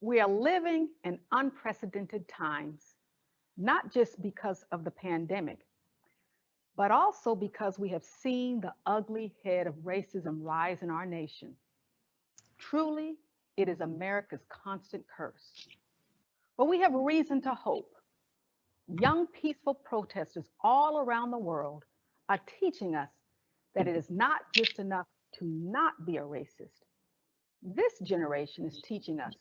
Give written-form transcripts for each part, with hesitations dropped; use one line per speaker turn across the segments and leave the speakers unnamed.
We are living in unprecedented times, not just because of the pandemic, but also because we have seen the ugly head of racism rise in our nation. Truly, it is America's constant curse. But we have reason to hope. Young, peaceful protesters all around the world are teaching us that it is not just enough to not be a racist. This generation is teaching us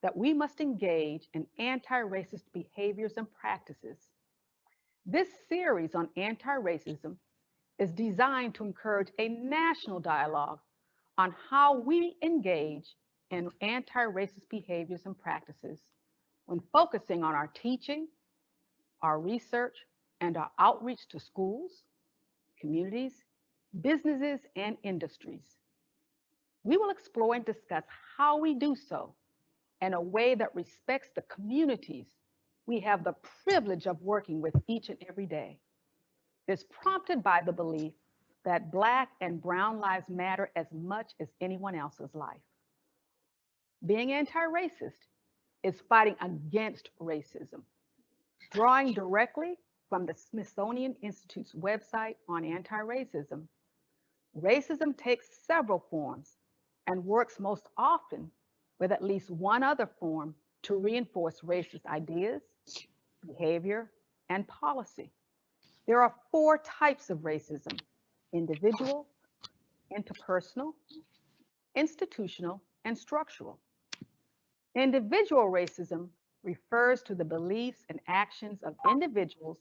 that we must engage in anti racist behaviors and practices. This series on anti racism is designed to encourage a national dialogue on how we engage in anti racist behaviors and practices when focusing on our teaching, our research, and our outreach to schools, communities, businesses, and industries. We will explore and discuss how we do so in a way that respects the communities we have the privilege of working with each and every day. It's prompted by the belief that Black and Brown lives matter as much as anyone else's life. Being anti racist is fighting against racism, drawing directly from the Smithsonian Institute's website on anti racism. Racism takes several forms and works most often with at least one other form to reinforce racist ideas, behavior, and policy. There are four types of racism: individual, interpersonal, institutional, and structural. Individual racism refers to the beliefs and actions of individuals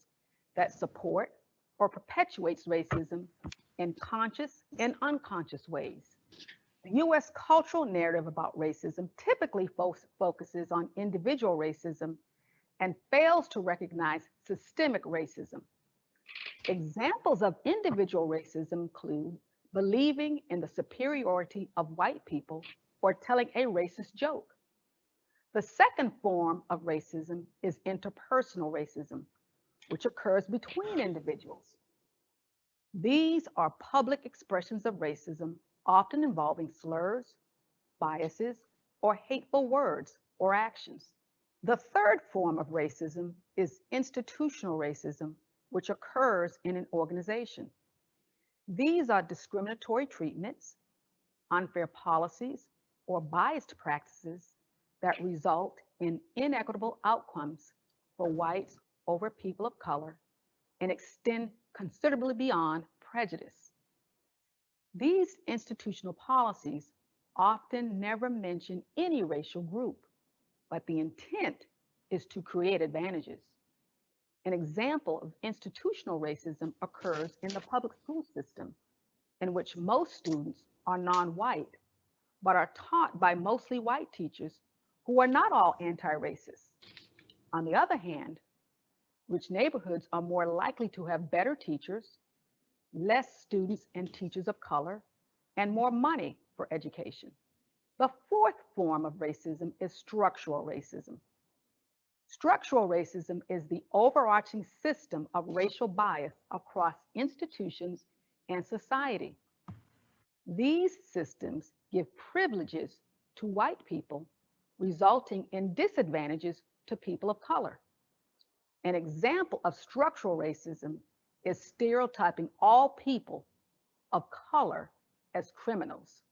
that support or perpetuates racism in conscious and unconscious ways. The US cultural narrative about racism typically focuses on individual racism and fails to recognize systemic racism. Examples of individual racism include believing in the superiority of white people or telling a racist joke. The second form of racism is interpersonal racism, which occurs between individuals. These are public expressions of racism, often involving slurs, biases, or hateful words or actions. The third form of racism is institutional racism, which occurs in an organization. These are discriminatory treatments, unfair policies, or biased practices that result in inequitable outcomes for whites over people of color and extend considerably beyond prejudice. These institutional policies often never mention any racial group, but the intent is to create advantages. An example of institutional racism occurs in the public school system, in which most students are non white, but are taught by mostly white teachers who are not all anti racist. On the other hand, rich neighborhoods are more likely to have better teachers, less students and teachers of color, and more money for education. The fourth form of racism is structural racism. Structural racism is the overarching system of racial bias across institutions and society. These systems give privileges to white people, resulting in disadvantages to people of color. An example of structural racism is stereotyping all people of color as criminals.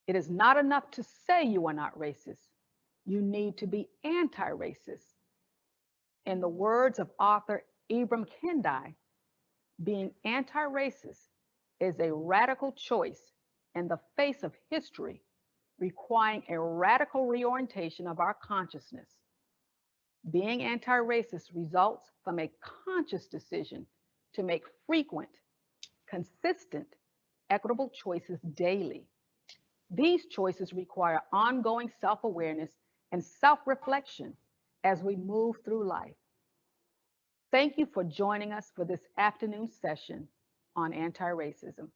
It is not enough to say you are not racist. You need to be anti racist. In the words of author Ibram Kendi, being anti racist is a radical choice in the face of history, requiring a radical reorientation of our consciousness. Being anti racist results from a conscious decision to make frequent, consistent, equitable choices daily. These choices require ongoing self-awareness and self-reflection as we move through life. Thank you for joining us for this afternoon session on anti-racism.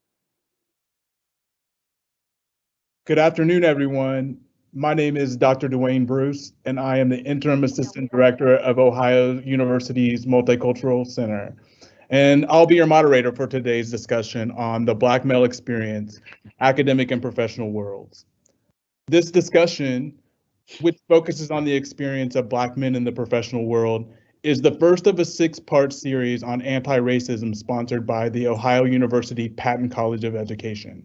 Good afternoon, everyone. My name is Dr. Dwayne Bruce, and I am the Interim Assistant Director of Ohio University's Multicultural Center. And I'll be your moderator for today's discussion on the Black male experience, academic and professional worlds. This discussion, which focuses on the experience of Black men in the professional world, is the first of a 6-part series on anti-racism sponsored by the Ohio University Patton College of Education.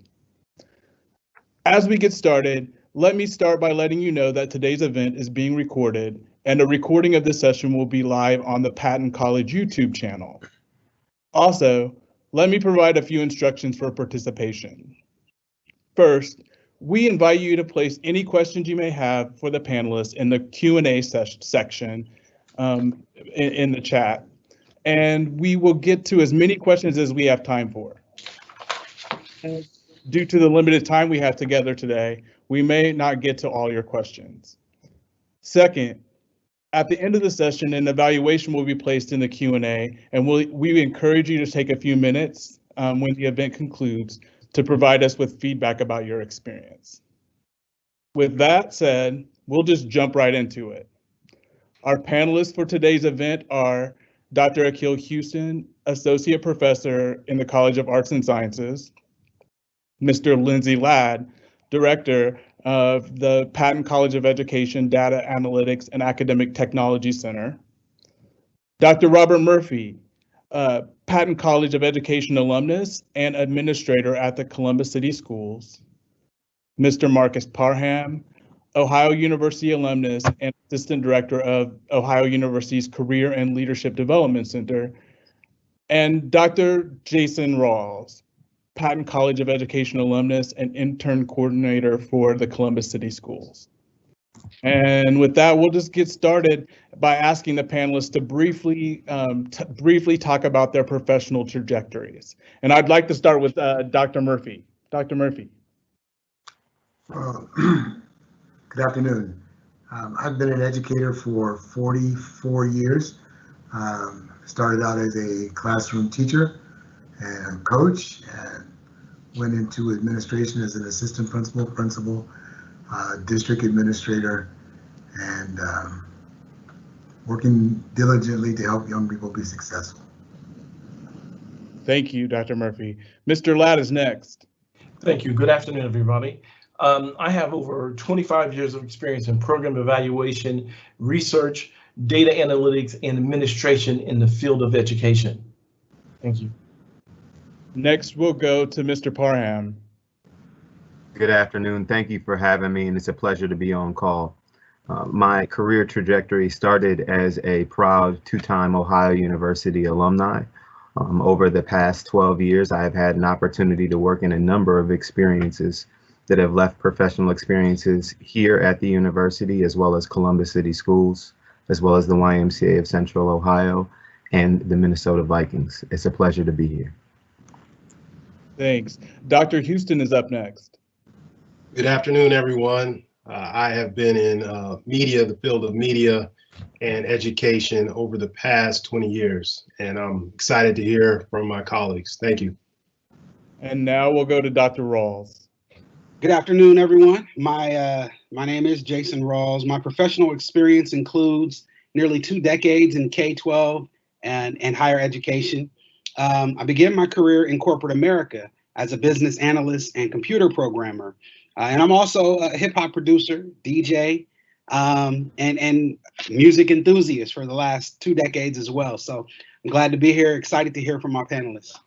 As we get started, let me start by letting you know that today's event is being recorded, and a recording of this session will be live on the Patton College YouTube channel. Also, let me provide a few instructions for participation. First, we invite you to place any questions you may have for the panelists in the Q&A section in the chat, and we will get to as many questions as we have time for. Due to the limited time we have together today, we may not get to all your questions. Second, at the end of the session, an evaluation will be placed in the Q&A, and we encourage you to take a few minutes when the event concludes to provide us with feedback about your experience. With that said, we'll just jump right into it. Our panelists for today's event are Dr. Akil Houston, Associate Professor in the College of Arts and Sciences, Mr. Lindsay Ladd, Director of the Patton College of Education Data Analytics and Academic Technology Center, Dr. Robert Murphy, Patton College of Education alumnus and administrator at the Columbus City Schools, Mr. Marcus Parham, Ohio University alumnus and Assistant Director of Ohio University's Career and Leadership Development Center, and Dr. Jason Rawls, Patton College of Education alumnus and intern coordinator for the Columbus City Schools. And with that, we'll just get started by asking the panelists to briefly talk about their professional trajectories. And I'd like to start with Dr. Murphy. Dr. Murphy.
Good afternoon. I've been an educator for 44 years. Started out as a classroom teacher and coach, and went into administration as an assistant principal, district administrator, and working diligently to help young people be successful.
Thank you, Dr. Murphy. Mr. Ladd is next.
Thank you. Good afternoon, everybody. I have over 25 years of experience in program evaluation, research, data analytics, and administration in the field of education. Thank you.
Next, we'll go to Mr. Parham.
Good afternoon. Thank you for having me, and it's a pleasure to be on call. My career trajectory started as a proud 2-time Ohio University alumni. Over the past 12 years, I have had an opportunity to work in a number of experiences that have left professional experiences here at the university, as well as Columbus City Schools, as well as the YMCA of Central Ohio and the Minnesota Vikings. It's a pleasure to be here.
Thanks. Dr. Houston is up next.
Good afternoon, everyone. I have been in media, the field of media and education over the past 20 years, and I'm excited to hear from my colleagues. Thank you.
And now we'll go to Dr. Rawls.
Good afternoon, everyone. My name is Jason Rawls. My professional experience includes nearly 2 decades in K-12 and higher education. I began my career in corporate America as a business analyst and computer programmer. And I'm also a hip hop producer, DJ, and music enthusiast for the last 2 decades as well. So I'm glad to be here, excited to hear from our panelists.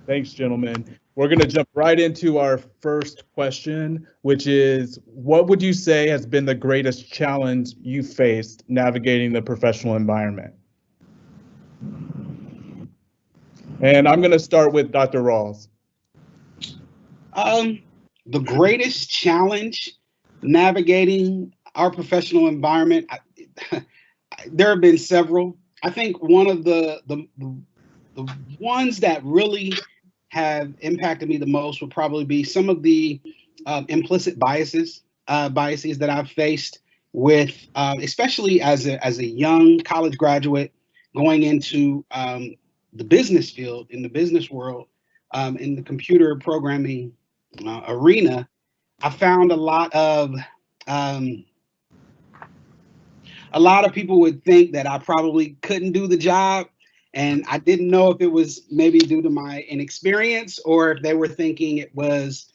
Thanks, gentlemen. We're going to jump right into our first question, which is, what would you say has been the greatest challenge you faced navigating the professional environment? And I'm going to start with Dr. Rawls.
The greatest challenge navigating our professional environment, there have been several. I think one of the ones that really have impacted me the most would probably be some of the implicit biases that I've faced with, especially as a young college graduate going into the business field, in the business world, in the computer programming arena. I found a lot of people would think that I probably couldn't do the job. And I didn't know if it was maybe due to my inexperience or if they were thinking it was,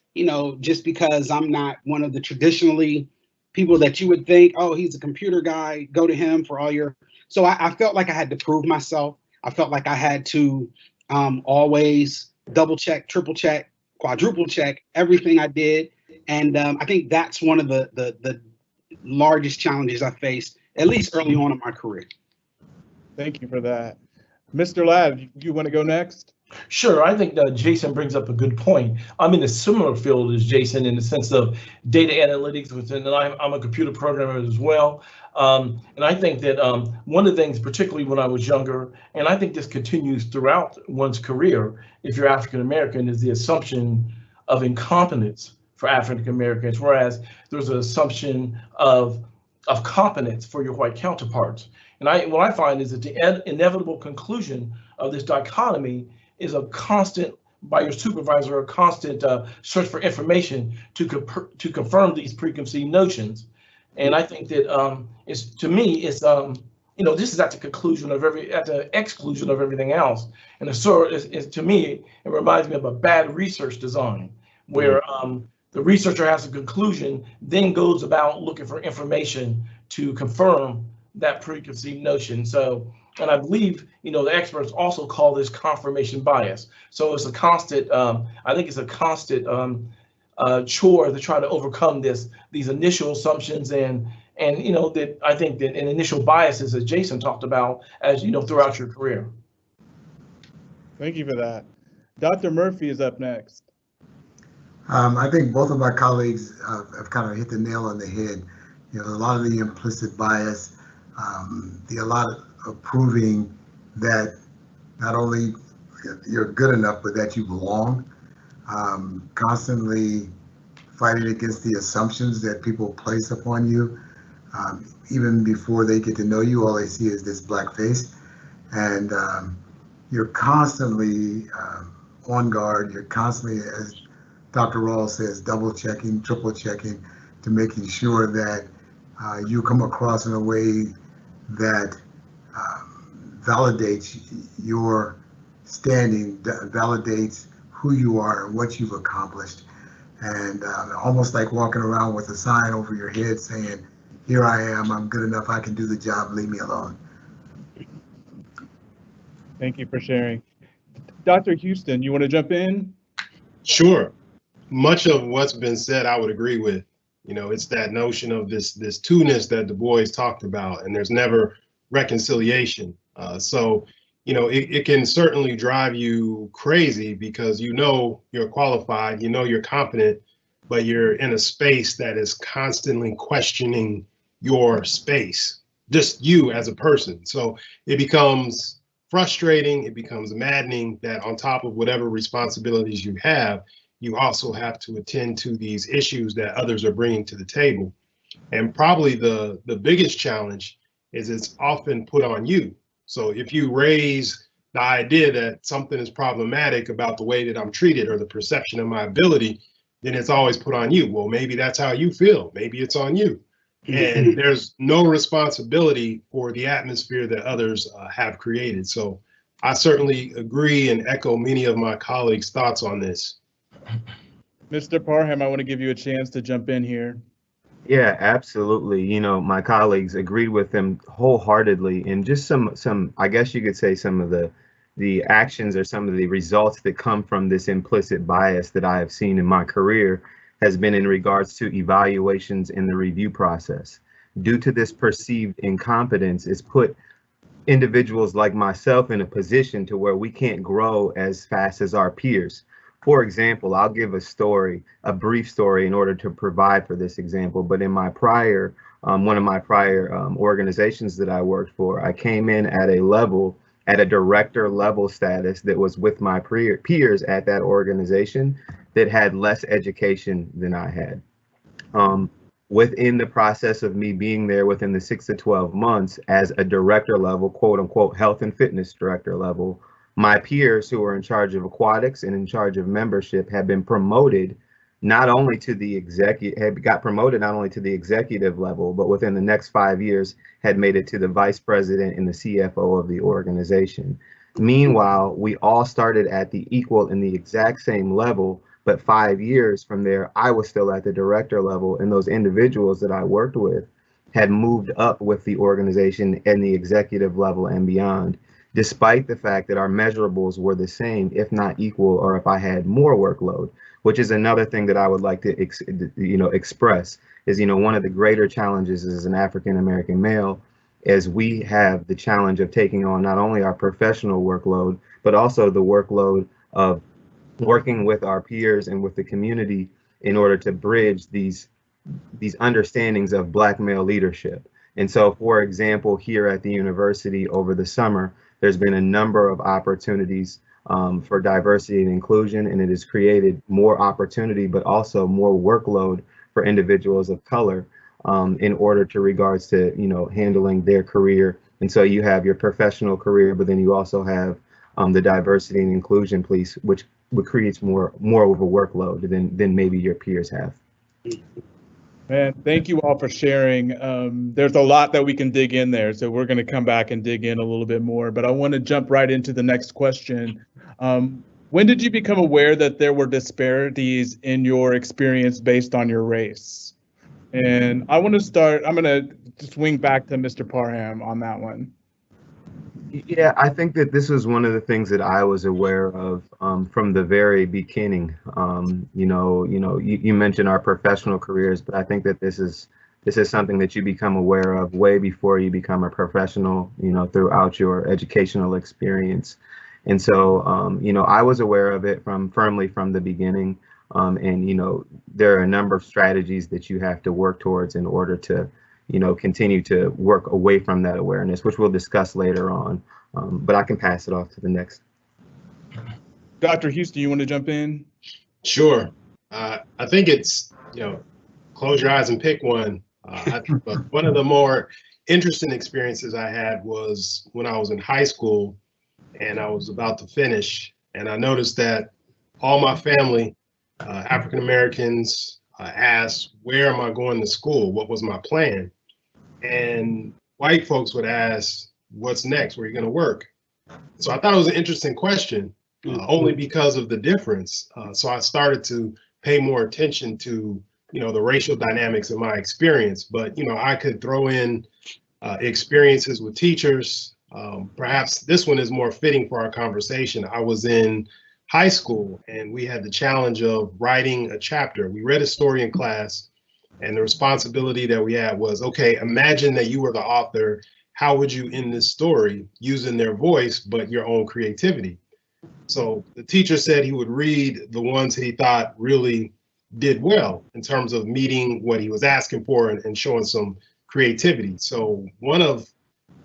just because I'm not one of the traditionally people that you would think, oh, he's a computer guy, go to him for all your. So I felt like I had to prove myself. I felt like I had to always double check, triple check, quadruple check everything I did. And I think that's one of the largest challenges I faced, at least early on in my career.
Thank you for that. Mr. Ladd, you want to go next?
Sure, I think Jason brings up a good point. I'm in a similar field as Jason in the sense of data analytics, and I'm a computer programmer as well. And I think that one of the things, particularly when I was younger, and I think this continues throughout one's career, if you're African American, is the assumption of incompetence for African Americans, whereas there's an assumption of competence for your white counterparts. And what I find is that the inevitable conclusion of this dichotomy is a constant, by your supervisor, a constant search for information to confirm these preconceived notions. And I think that this is at the conclusion of at the exclusion of everything else. And to me, it reminds me of a bad research design where the researcher has a conclusion, then goes about looking for information to confirm that preconceived notion. So, and I believe, the experts also call this confirmation bias. So it's a constant, I think it's a constant chore to try to overcome these initial assumptions and that I think that in initial biases, as Jason talked about, as throughout your career.
Thank you for that. Dr. Murphy is up next.
I think both of my colleagues have kind of hit the nail on the head. A lot of the implicit bias, a lot of proving that not only you're good enough, but that you belong. Constantly fighting against the assumptions that people place upon you. Even before they get to know you, all they see is this black face. And you're constantly on guard. You're constantly, as Dr. Rawls says, double checking, triple checking to making sure that you come across in a way that validates your standing, validates who you are and what you've accomplished. And almost like walking around with a sign over your head saying, here I am, I'm good enough, I can do the job, leave me alone.
Thank you for sharing. Dr. Houston, you want to jump in?
Sure. Much of what's been said, I would agree with. It's that notion of this two-ness that Du Bois talked about, and there's never reconciliation. So it can certainly drive you crazy because you're qualified, you're competent, but you're in a space that is constantly questioning your space, just you as a person. So it becomes frustrating, it becomes maddening that on top of whatever responsibilities you have, you also have to attend to these issues that others are bringing to the table. And probably the biggest challenge is it's often put on you. So if you raise the idea that something is problematic about the way that I'm treated or the perception of my ability, then it's always put on you. Well, maybe that's how you feel. Maybe it's on you. And there's no responsibility for the atmosphere that others have created. So I certainly agree and echo many of my colleagues' thoughts on this.
Mr. Parham, I want to give you a chance to jump in here.
Yeah, absolutely. My colleagues agreed with him wholeheartedly, and just some, I guess you could say some of the actions or some of the results that come from this implicit bias that I have seen in my career has been in regards to evaluations in the review process. Due to this perceived incompetence, it's put individuals like myself in a position to where we can't grow as fast as our peers. For example, I'll give a brief story in order to provide for this example, but in my prior, one of my prior organizations that I worked for, I came in at a director level status that was with my peers at that organization. that had less education than I had. Within the process of me being there within the 6 to 12 months as a director level, quote unquote, health and fitness director level, my peers who were in charge of aquatics and in charge of membership had been promoted not only to the executive level, but within the next 5 years had made it to the vice president and the CFO of the organization. Meanwhile, we all started at the equal and the exact same level, but 5 years from there, I was still at the director level, and those individuals that I worked with had moved up with the organization and the executive level and beyond, despite the fact that our measurables were the same, if not equal, or if I had more workload, which is another thing that I would like to express is, one of the greater challenges as an African-American male is we have the challenge of taking on not only our professional workload, but also the workload of working with our peers and with the community in order to bridge these understandings of Black male leadership. And so, for example, here at the university over the summer, there's been a number of opportunities for diversity and inclusion, and it has created more opportunity, but also more workload for individuals of color in order to regards to, handling their career. And so you have your professional career, but then you also have the diversity and inclusion piece, which creates more of a workload than maybe your peers have.
Man, thank you all for sharing. There's a lot that we can dig in there, so we're going to come back and dig in a little bit more, but I want to jump right into the next question. When did you become aware that there were disparities in your experience based on your race? And I'm going to swing back to Mr. Parham on that one.
Yeah, I think that this was one of the things that I was aware of from the very beginning. You mentioned our professional careers, but I think that this is something that you become aware of way before you become a professional, throughout your educational experience. And so, I was aware of it firmly from the beginning. And, there are a number of strategies that you have to work towards in order to continue to work away from that awareness, which we'll discuss later on. But I can pass it off to the next.
Dr. Houston, you want to jump in?
Sure. I think it's, close your eyes and pick one. But one of the more interesting experiences I had was when I was in high school and I was about to finish, and I noticed that all my family, African Americans, asked, where am I going to school? What was my plan? And white folks would ask, what's next? Where are you going to work? So I thought it was an interesting question, only because of the difference. So I started to pay more attention to, the racial dynamics of my experience. But, I could throw in experiences with teachers. Perhaps this one is more fitting for our conversation. I was in high school and we had the challenge of writing a chapter. We read a story in class, and the responsibility that we had was, okay, imagine that you were the author. How would you end this story using their voice, but your own creativity? So the teacher said he would read the ones he thought really did well in terms of meeting what he was asking for and showing some creativity. So one of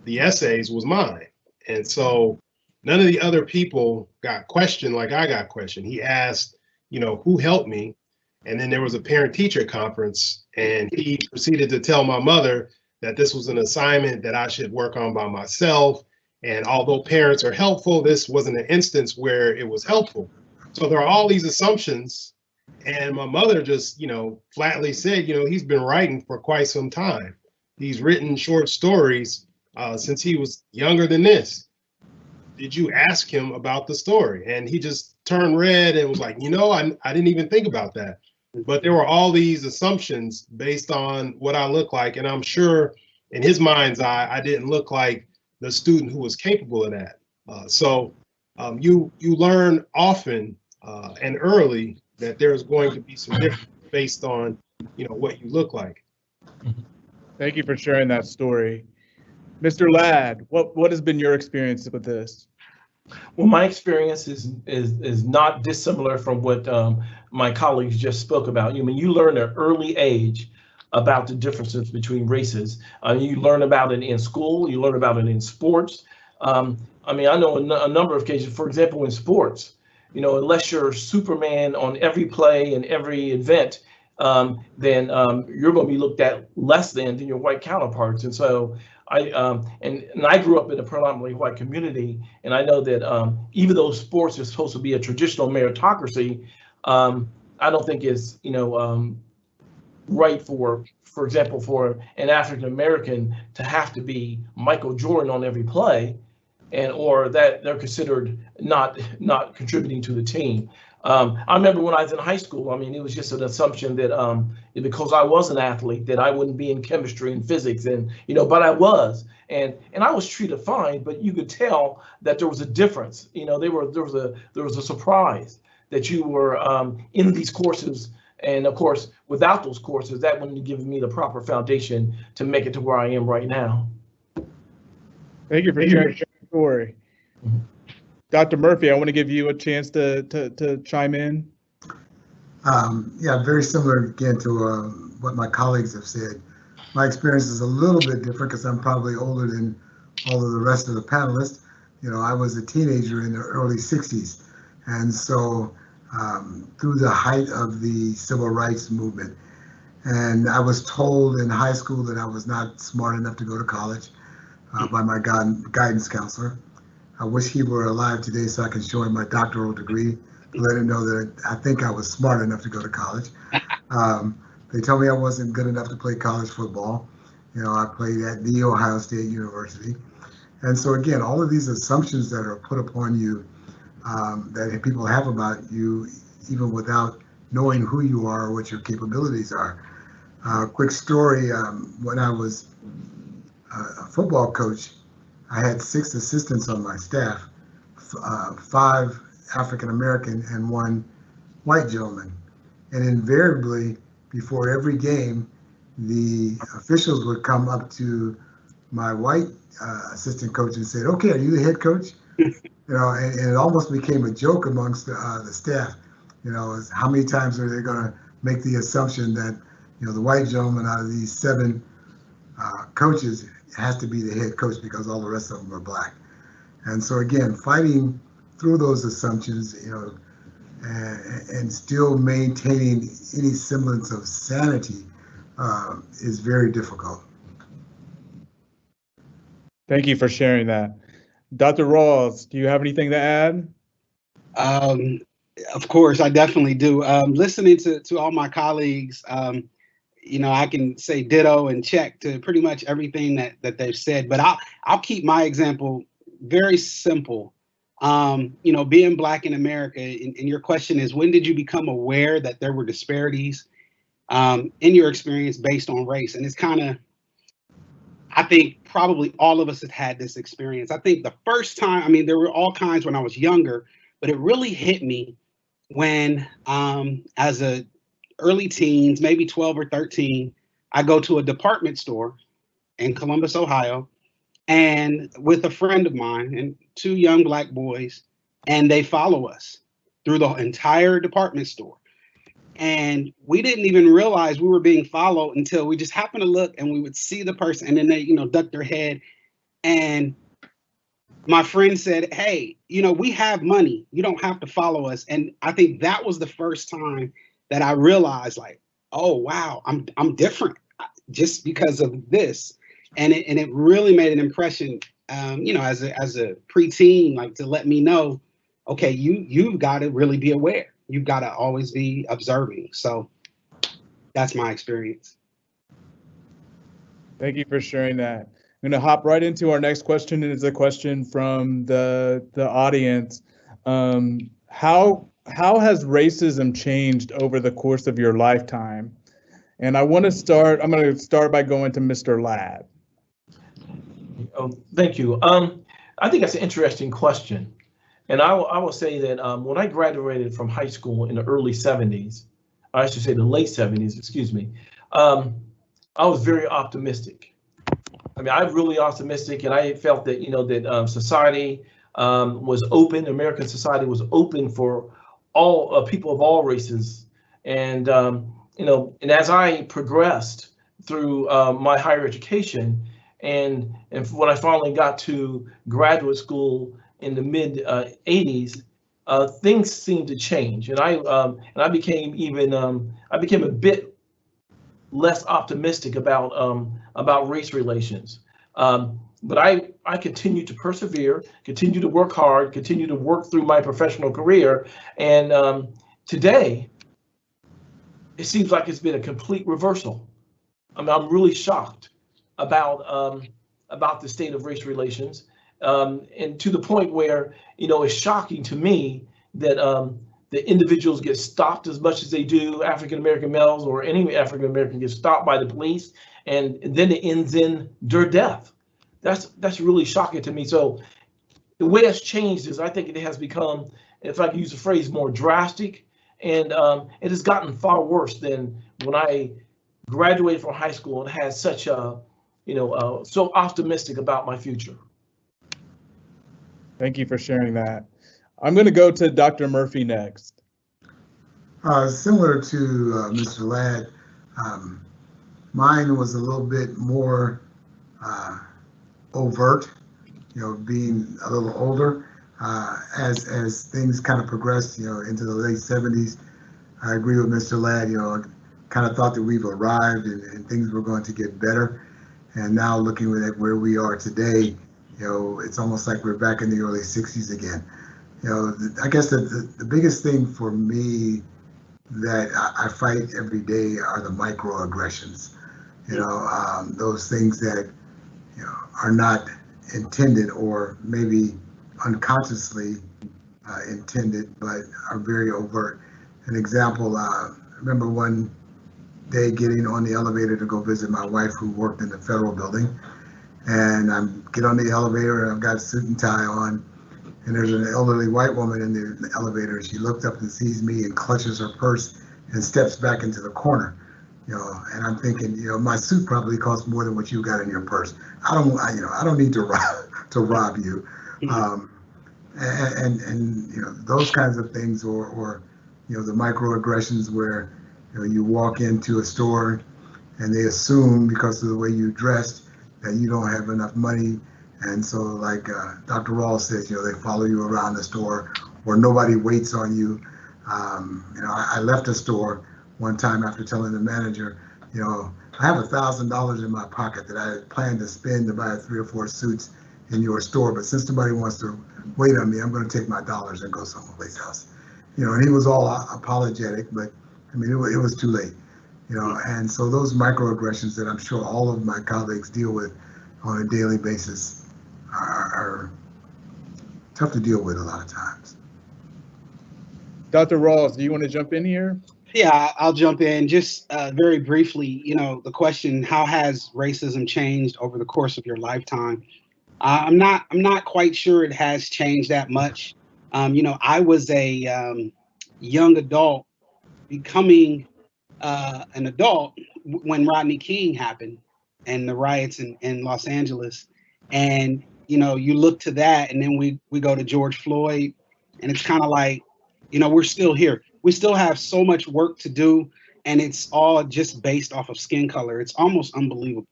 the essays was mine. And so none of the other people got questioned like I got questioned. He asked, who helped me? And then there was a parent-teacher conference, and he proceeded to tell my mother that this was an assignment that I should work on by myself. And although parents are helpful, this wasn't an instance where it was helpful. So there are all these assumptions. And my mother just, flatly said, he's been writing for quite some time. He's written short stories since he was younger than this. Did you ask him about the story? And he just turned red and was like, I didn't even think about that. But there were all these assumptions based on what I look like. And I'm sure in his mind's eye, I didn't look like the student who was capable of that. So you learn often and early that there's going to be some difference based on, what you look like.
Thank you for sharing that story. Mr. Ladd, what has been your experience with this?
Well, my experience is not dissimilar from what my colleagues just spoke about. You learn at an early age about the differences between races. You learn about it in school, you learn about it in sports. I know a number of cases, for example, in sports, unless you're Superman on every play and every event, then you're going to be looked at less than your white counterparts. And so I grew up in a predominantly white community, and I know that even though sports is supposed to be a traditional meritocracy, I don't think it's right for example, for an African American to have to be Michael Jordan on every play, or that they're considered not contributing to the team. I remember when I was in high school, it was just an assumption that because I was an athlete that I wouldn't be in chemistry and physics, and but I was, and I was treated fine, but you could tell that there was a difference. There was a surprise that you were in these courses, and of course, without those courses, that wouldn't have given me the proper foundation to make it to where I am right now.
Thank you for sharing your story.
Mm-hmm.
Dr. Murphy, I want to give you a chance to chime in.
Yeah, very similar again to what my colleagues have said. My experience is a little bit different because I'm probably older than all of the rest of the panelists. I was a teenager in the early 60s. And so through the height of the civil rights movement, and I was told in high school that I was not smart enough to go to college by my guidance counselor. I wish he were alive today so I can show him my doctoral degree to let him know that I think I was smart enough to go to college. They told me I wasn't good enough to play college football. I played at the Ohio State University. And so again, all of these assumptions that are put upon you that people have about you, even without knowing who you are or what your capabilities are. Quick story, when I was a football coach, I had 6 assistants on my staff, 5 African American and 1 white gentleman. And invariably, before every game, the officials would come up to my white assistant coach and said, "Okay, are you the head coach?" And it almost became a joke amongst the staff. Is how many times are they going to make the assumption that the white gentleman out of these 7 coaches has to be the head coach because all the rest of them are black. And so again, fighting through those assumptions, and still maintaining any semblance of sanity is very difficult.
Thank you for sharing that. Dr. Rawls, do you have anything to add?
Of course, I definitely do. Listening to all my colleagues, I can say ditto and check to pretty much everything that they've said, but I'll keep my example very simple. Being Black in America, and your question is, when did you become aware that there were disparities in your experience based on race? And it's kind of, I think probably all of us have had this experience. I think the first time, there were all kinds when I was younger, but it really hit me when, as a early teens, maybe 12 or 13, I go to a department store in Columbus, Ohio, and with a friend of mine and 2 young Black boys, and they follow us through the entire department store. And we didn't even realize we were being followed until we just happened to look and we would see the person, and then they, duck their head. And my friend said, "Hey, we have money. You don't have to follow us." And I think that was the first time that I realized, like, oh wow, I'm different just because of this. And it really made an impression, as a preteen, like to let me know, okay, you've got to really be aware. You've got to always be observing. So that's my experience.
Thank you for sharing that. I'm going to hop right into our next question. It is a question from the audience. How has racism changed over the course of your lifetime? And I'm going to start by going to Mr. Ladd.
Oh, thank you. I think that's an interesting question. And I will say that when I graduated from high school in the early 70s, I should say the late 70s, excuse me, I was very optimistic. I'm really optimistic, and I felt that, that society was open, American society was open for all people of all races. And, and as I progressed through my higher education, and when I finally got to graduate school in the mid 80s, things seem to change, and I became a bit less optimistic about race relations. But I continue to persevere, continue to work hard, continue to work through my professional career, and today it seems like it's been a complete reversal. I mean, I'm really shocked about the state of race relations, and to the point where, you know, it's shocking to me that the individuals get stopped as much as they do, African American males or any African American gets stopped by the police, and then it ends in their death. That's really shocking to me. So the way it's changed is I think it has become, if I can use the phrase, more drastic, and it has gotten far worse than when I graduated from high school and had such a, so optimistic about my future.
Thank you for sharing that. I'm going to go to Dr. Murphy next.
Similar to Mr. Ladd, mine was a little bit more overt, being a little older. As things kind of progressed, into the late 70s, I agree with Mr. Ladd, kind of thought that we've arrived and things were going to get better. And now looking at where we are today, it's almost like we're back in the early 60s again. I guess the biggest thing for me that I fight every day are the microaggressions. Those things that are not intended or maybe unconsciously intended, but are very overt. An example, I remember one day getting on the elevator to go visit my wife who worked in the federal building, and I get on the elevator and I've got a suit and tie on, and there's an elderly white woman in the elevator, and she looked up and sees me and clutches her purse and steps back into the corner. And I'm thinking, my suit probably costs more than what you got in your purse. I don't need to rob you. And those kinds of things, or the microaggressions where you walk into a store and they assume because of the way you dressed that you don't have enough money, and so like Dr. Rawls says, they follow you around the store, or nobody waits on you. I left a store one time after telling the manager, I have $1,000 in my pocket that I had planned to spend to buy 3 or 4 suits in your store, but since nobody wants to wait on me, I'm going to take my dollars and go someplace else. And he was all apologetic, but I mean, it was too late. And so those microaggressions that I'm sure all of my colleagues deal with on a daily basis are tough to deal with a lot of times.
Dr. Rawls, do you want to jump in here?
Yeah, I'll jump in just very briefly. The question, how has racism changed over the course of your lifetime? I'm not quite sure it has changed that much. I was a young adult becoming an adult when Rodney King happened and the riots in Los Angeles. And, you look to that, and then we go to George Floyd, and it's kind of like, we're still here. We still have so much work to do, and it's all just based off of skin color. It's almost unbelievable.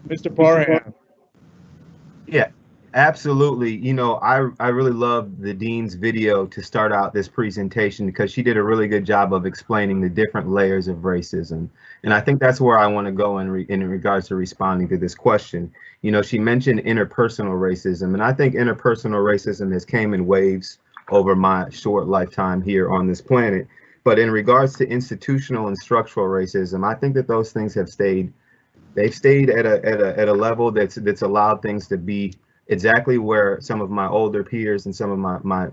Mr. Parham.
Yeah, absolutely. I really love the dean's video to start out this presentation because she did a really good job of explaining the different layers of racism. And I think that's where I want to go in regards to responding to this question. She mentioned interpersonal racism, and I think interpersonal racism has came in waves over my short lifetime here on this planet. But in regards to institutional and structural racism, I think that those things have stayed. They've stayed at a level that's allowed things to be exactly where some of my older peers and some of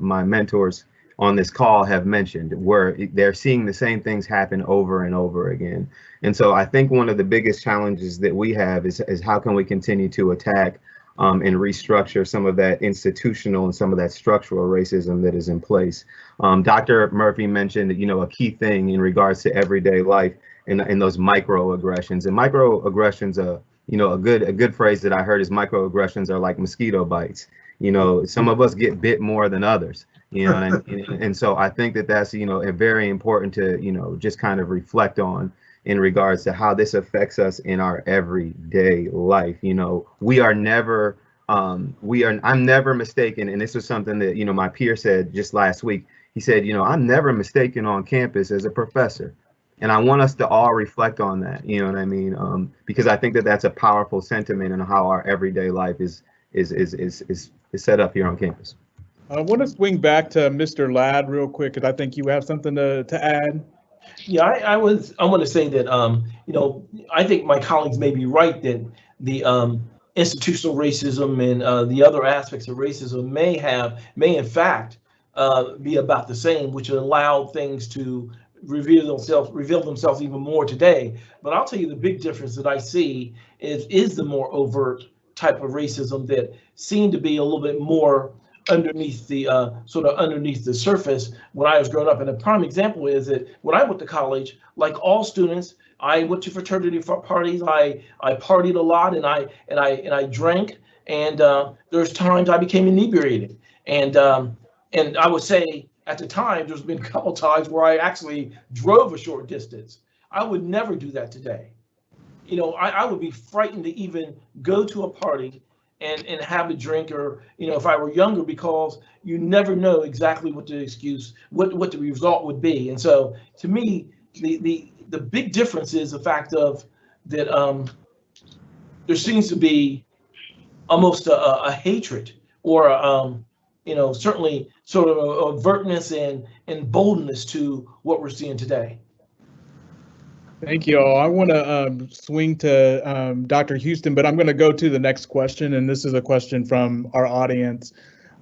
my mentors on this call have mentioned, where they're seeing the same things happen over and over again. And so I think one of the biggest challenges that we have is how can we continue to attack and restructure some of that institutional and some of that structural racism that is in place. Dr. Murphy mentioned, a key thing in regards to everyday life and those microaggressions. And microaggressions, a good phrase that I heard is microaggressions are like mosquito bites. Some of us get bit more than others. And so I think that that's very important to just kind of reflect on in regards to how this affects us in our everyday life. We are never I'm never mistaken, and this was something that, my peer said just last week. He said, I'm never mistaken on campus as a professor. And I want us to all reflect on that, you know what I mean? Because I think that that's a powerful sentiment in how our everyday life is set up here on campus.
I want to swing back to Mr. Ladd real quick, because I think you have something to add.
Yeah, I want to say that I think my colleagues may be right that the institutional racism and the other aspects of racism may in fact be about the same, which allow things to reveal themselves even more today. But I'll tell you the big difference that I see is the more overt type of racism that seemed to be a little bit more underneath the underneath the surface when I was growing up. And a prime example is that when I went to college, like all students, I went to fraternity parties. I partied a lot, and I drank, and there's times I became inebriated. And I would say at the time there's been a couple times where I actually drove a short distance. I would never do that today. I would be frightened to even go to a party and have a drink, or if I were younger, because you never know exactly what the result would be. And so to me, the big difference is the fact of that there seems to be almost a hatred, or certainly sort of a avertness and boldness to what we're seeing today.
Thank you all. I want to swing to Dr. Houston, but I'm going to go to the next question, and this is a question from our audience.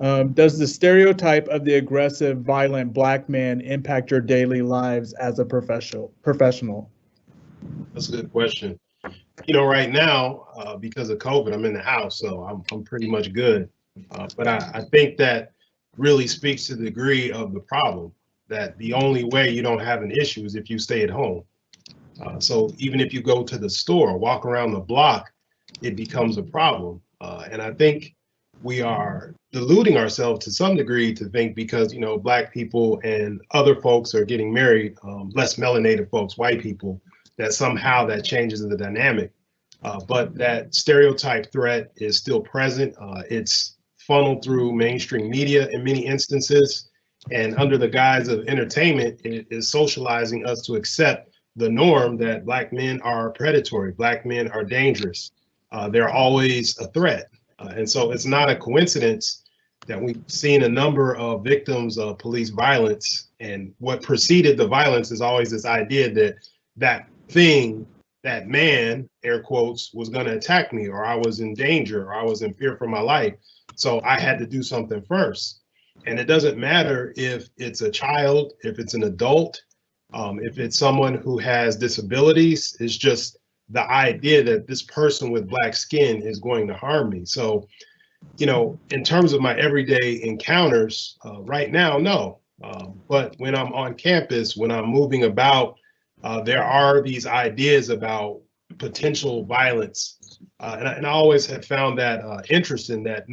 Does the stereotype of the aggressive, violent Black man impact your daily lives as a professional?
That's a good question. Right now, because of COVID, I'm in the house, so I'm pretty much good. But I think that really speaks to the degree of the problem, that the only way you don't have an issue is if you stay at home. So even if you go to the store, walk around the block, it becomes a problem. And I think we are deluding ourselves to some degree to think because, Black people and other folks are getting married, less melanated folks, white people, that somehow that changes the dynamic. But that stereotype threat is still present. It's funneled through mainstream media in many instances. And under the guise of entertainment, it is socializing us to accept the norm that Black men are predatory, Black men are dangerous. They're always a threat. And so it's not a coincidence that we've seen a number of victims of police violence. And what preceded the violence is always this idea that that thing, that man, air quotes, was going to attack me, or I was in danger, or I was in fear for my life. So I had to do something first. And it doesn't matter if it's a child, if it's an adult, if it's someone who has disabilities. It's just the idea that this person with Black skin is going to harm me. So, in terms of my everyday encounters, right now, no. But when I'm on campus, when I'm moving about, there are these ideas about potential violence. And I always have found that interesting, that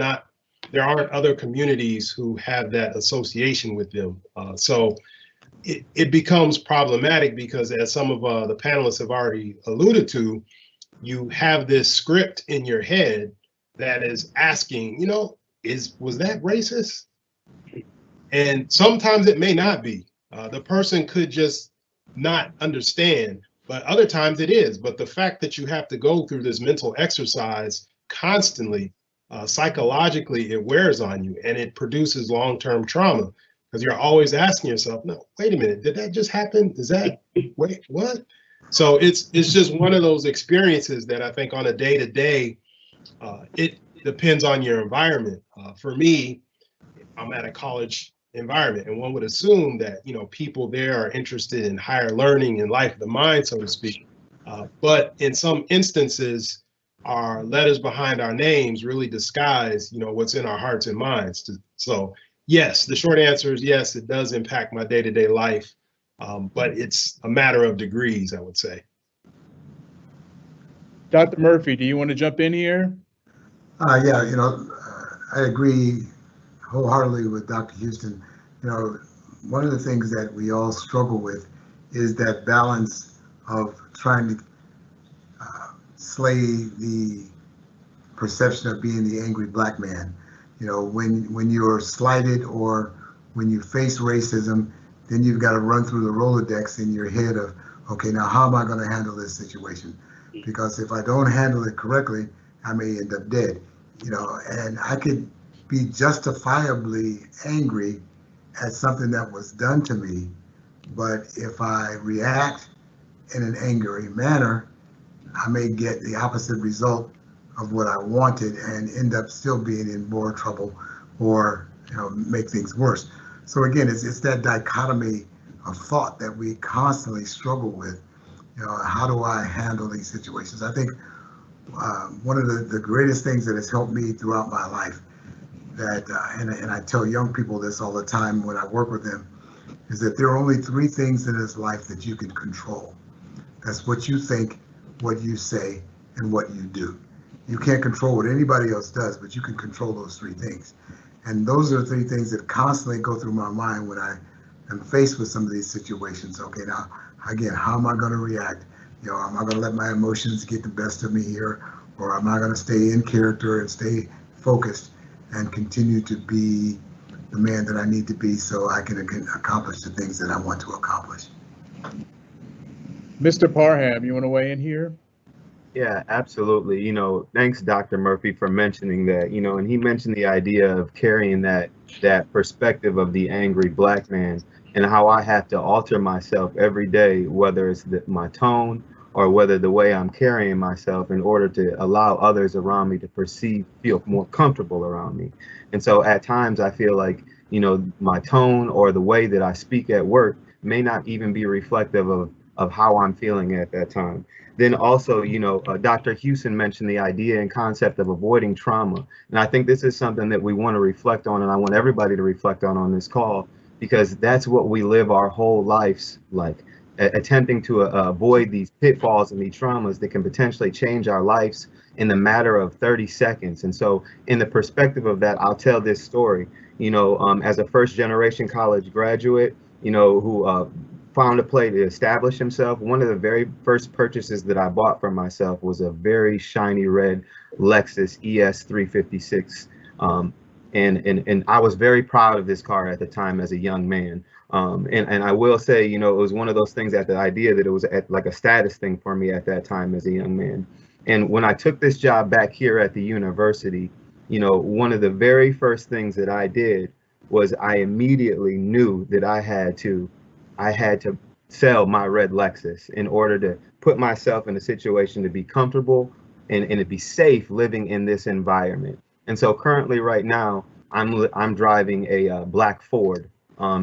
there aren't other communities who have that association with them. So it becomes problematic because, as some of the panelists have already alluded to, you have this script in your head that is asking, was that racist? And sometimes it may not be. The person could just not understand, but other times it is. But the fact that you have to go through this mental exercise constantly, psychologically, it wears on you, and it produces long-term trauma. Because you're always asking yourself, no, wait a minute, did that just happen? Wait, what? So it's just one of those experiences that I think on a day-to-day, it depends on your environment. For me, I'm at a college environment, and one would assume that, people there are interested in higher learning and life of the mind, so to speak. But in some instances, our letters behind our names really disguise, what's in our hearts and minds. So yes, the short answer is yes, it does impact my day-to-day life, but it's a matter of degrees, I would say.
Dr. Murphy, do you want to jump in here?
Yeah, I agree wholeheartedly with Dr. Houston. One of the things that we all struggle with is that balance of trying to slay the perception of being the angry black man. You know, when you're slighted or when you face racism, then you've got to run through the Rolodex in your head of, okay, now how am I going to handle this situation? Because if I don't handle it correctly, I may end up dead. You know, and I could be justifiably angry at something that was done to me, but if I react in an angry manner, I may get the opposite result of what I wanted and end up still being in more trouble or, you know, make things worse. So again, it's that dichotomy of thought that we constantly struggle with. You know, how do I handle these situations? I think one of the greatest things that has helped me throughout my life, that and I tell young people this all the time when I work with them, is that there are only three things in this life that you can control. That's what you think, what you say, and what you do. You can't control what anybody else does, but you can control those three things. And those are the three things that constantly go through my mind when I am faced with some of these situations. Okay, now, again, how am I going to react? You know, am I going to let my emotions get the best of me here? Or am I going to stay in character and stay focused and continue to be the man that I need to be so I can accomplish the things that I want to accomplish?
Mr. Parham, you want to weigh in here?
Yeah, absolutely. You know, thanks, Dr. Murphy, for mentioning that, you know, and he mentioned the idea of carrying that perspective of the angry black man and how I have to alter myself every day, whether it's my tone or whether the way I'm carrying myself in order to allow others around me to feel more comfortable around me. And so at times I feel like, you know, my tone or the way that I speak at work may not even be reflective of how I'm feeling at that time. Then also, you know, Dr. Houston mentioned the idea and concept of avoiding trauma. And I think this is something that we want to reflect on, and I want everybody to reflect on this call, because that's what we live our whole lives like, attempting to avoid these pitfalls and these traumas that can potentially change our lives in the matter of 30 seconds. And so in the perspective of that, I'll tell this story. You know, as a first generation college graduate, you know, who found a play to establish himself, one of the very first purchases that I bought for myself was a very shiny red Lexus ES 356. And I was very proud of this car at the time as a young man. And I will say, you know, it was one of those things, that the idea that it was like a status thing for me at that time as a young man. And when I took this job back here at the university, you know, one of the very first things that I did was I immediately knew that I had to sell my red Lexus in order to put myself in a situation to be comfortable and to be safe living in this environment. And so currently right now, I'm driving a black Ford,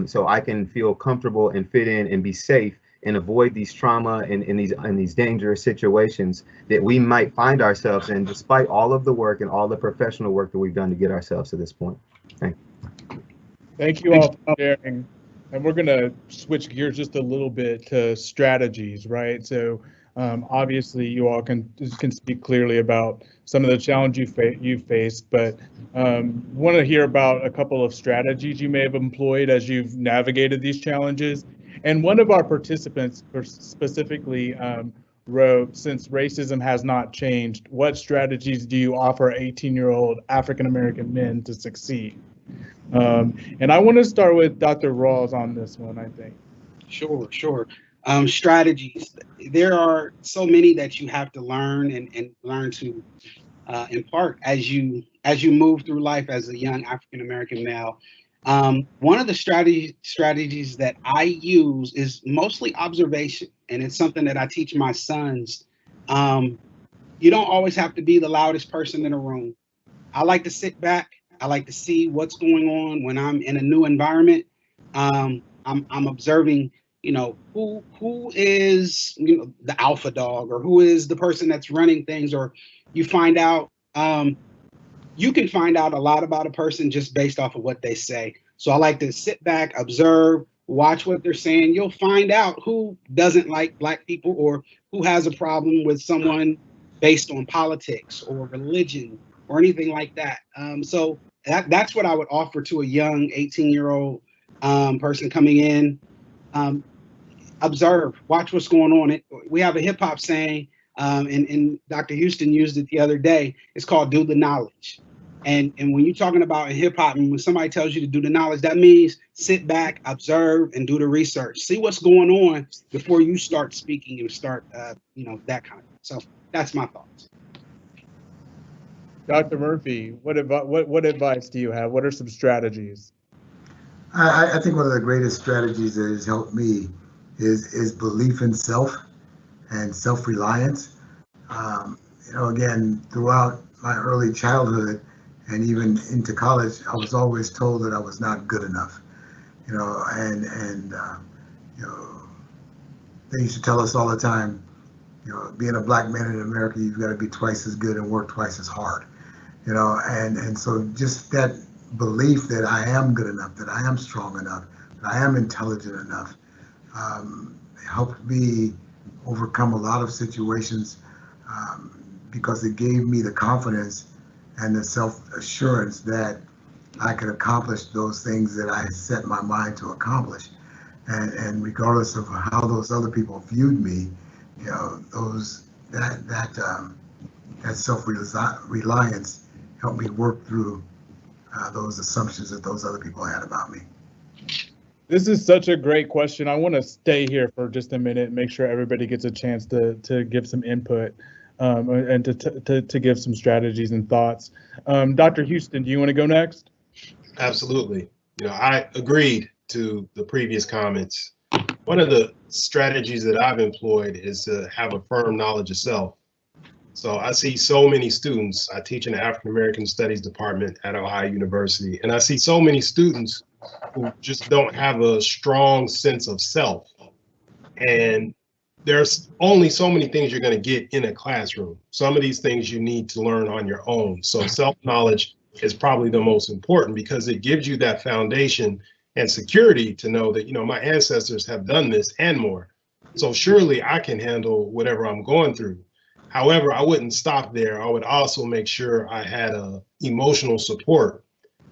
so I can feel comfortable and fit in and be safe and avoid these trauma and these dangerous situations that we might find ourselves in, despite all of the work and all the professional work that we've done to get ourselves to this point. Thank you.
Thank you all for sharing. And we're going to switch gears just a little bit to strategies, right? So obviously you all can speak clearly about some of the challenges you've faced, but want to hear about a couple of strategies you may have employed as you've navigated these challenges. And one of our participants specifically wrote, since racism has not changed, what strategies do you offer 18-year-old African-American men to succeed? And I want to start with Dr. Rawls on this one, I think.
Sure. Strategies. There are so many that you have to learn and learn to impart as you move through life as a young African-American male. One of the strategies that I use is mostly observation, and it's something that I teach my sons. You don't always have to be the loudest person in a room. I like to sit back. I like to see what's going on when I'm in a new environment. I'm observing, you know, who is, you know, the alpha dog, or who is the person that's running things, or you find out, you can find out a lot about a person just based off of what they say. So I like to sit back, observe, watch what they're saying. You'll find out who doesn't like Black people, or who has a problem with someone based on politics or religion or anything like that. So that's what I would offer to a young 18-year-old person coming in. Observe, watch what's going on. We have a hip hop saying, And Dr. Houston used it the other day. It's called do the knowledge. And when you're talking about in hip hop, and when somebody tells you to do the knowledge, that means sit back, observe, and do the research. See what's going on before you start speaking and start, that kind of thing. So that's my thoughts.
Dr. Murphy, what advice do you have? What are some strategies?
I think one of the greatest strategies that has helped me is belief in self and self-reliance. Again, throughout my early childhood and even into college, I was always told that I was not good enough. They used to tell us all the time, being a black man in America, you've got to be twice as good and work twice as hard. And so just that belief that I am good enough, that I am strong enough, that I am intelligent enough, helped me overcome a lot of situations because it gave me the confidence and the self-assurance that I could accomplish those things that I set my mind to accomplish. And regardless of how those other people viewed me, that self-reliance helped me work through those assumptions that those other people had about me.
This is such a great question. I want to stay here for just a minute and make sure everybody gets a chance to give some input and to give some strategies and thoughts. Dr. Houston, do you want to go next?
Absolutely. I agreed to the previous comments. One of the strategies that I've employed is to have a firm knowledge of self. So I see so many students. I teach in the African American Studies department at Ohio University, and I see so many students who just don't have a strong sense of self. And there's only so many things you're going to get in a classroom. Some of these things you need to learn on your own. So self-knowledge is probably the most important because it gives you that foundation and security to know that, my ancestors have done this and more. So surely I can handle whatever I'm going through. However, I wouldn't stop there. I would also make sure I had emotional support,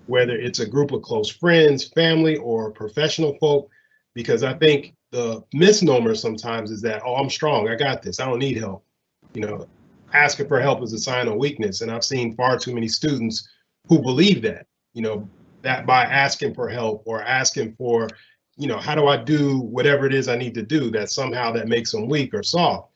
whether it's a group of close friends, family, or professional folk, because I think the misnomer sometimes is that, oh, I'm strong, I got this, I don't need help. Asking for help is a sign of weakness. And I've seen far too many students who believe that, that by asking for help or asking for, how do I do whatever it is I need to do, that somehow that makes them weak or soft.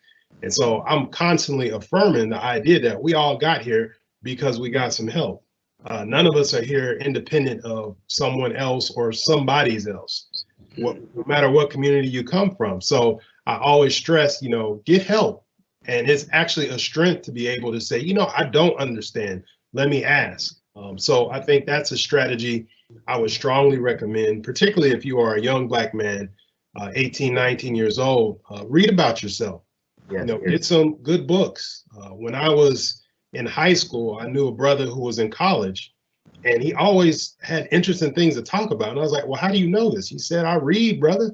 And so I'm constantly affirming the idea that we all got here because we got some help. None of us are here independent of someone else or somebody's else, no matter what community you come from. So I always stress, get help. And it's actually a strength to be able to say, I don't understand. Let me ask. So I think that's a strategy I would strongly recommend, particularly if you are a young Black man, 18, 19 years old, read about yourself.
Yes,
Get some good books. When I was in high school, I knew a brother who was in college, and he always had interesting things to talk about. And I was like, well, how do you know this? He said, I read, brother.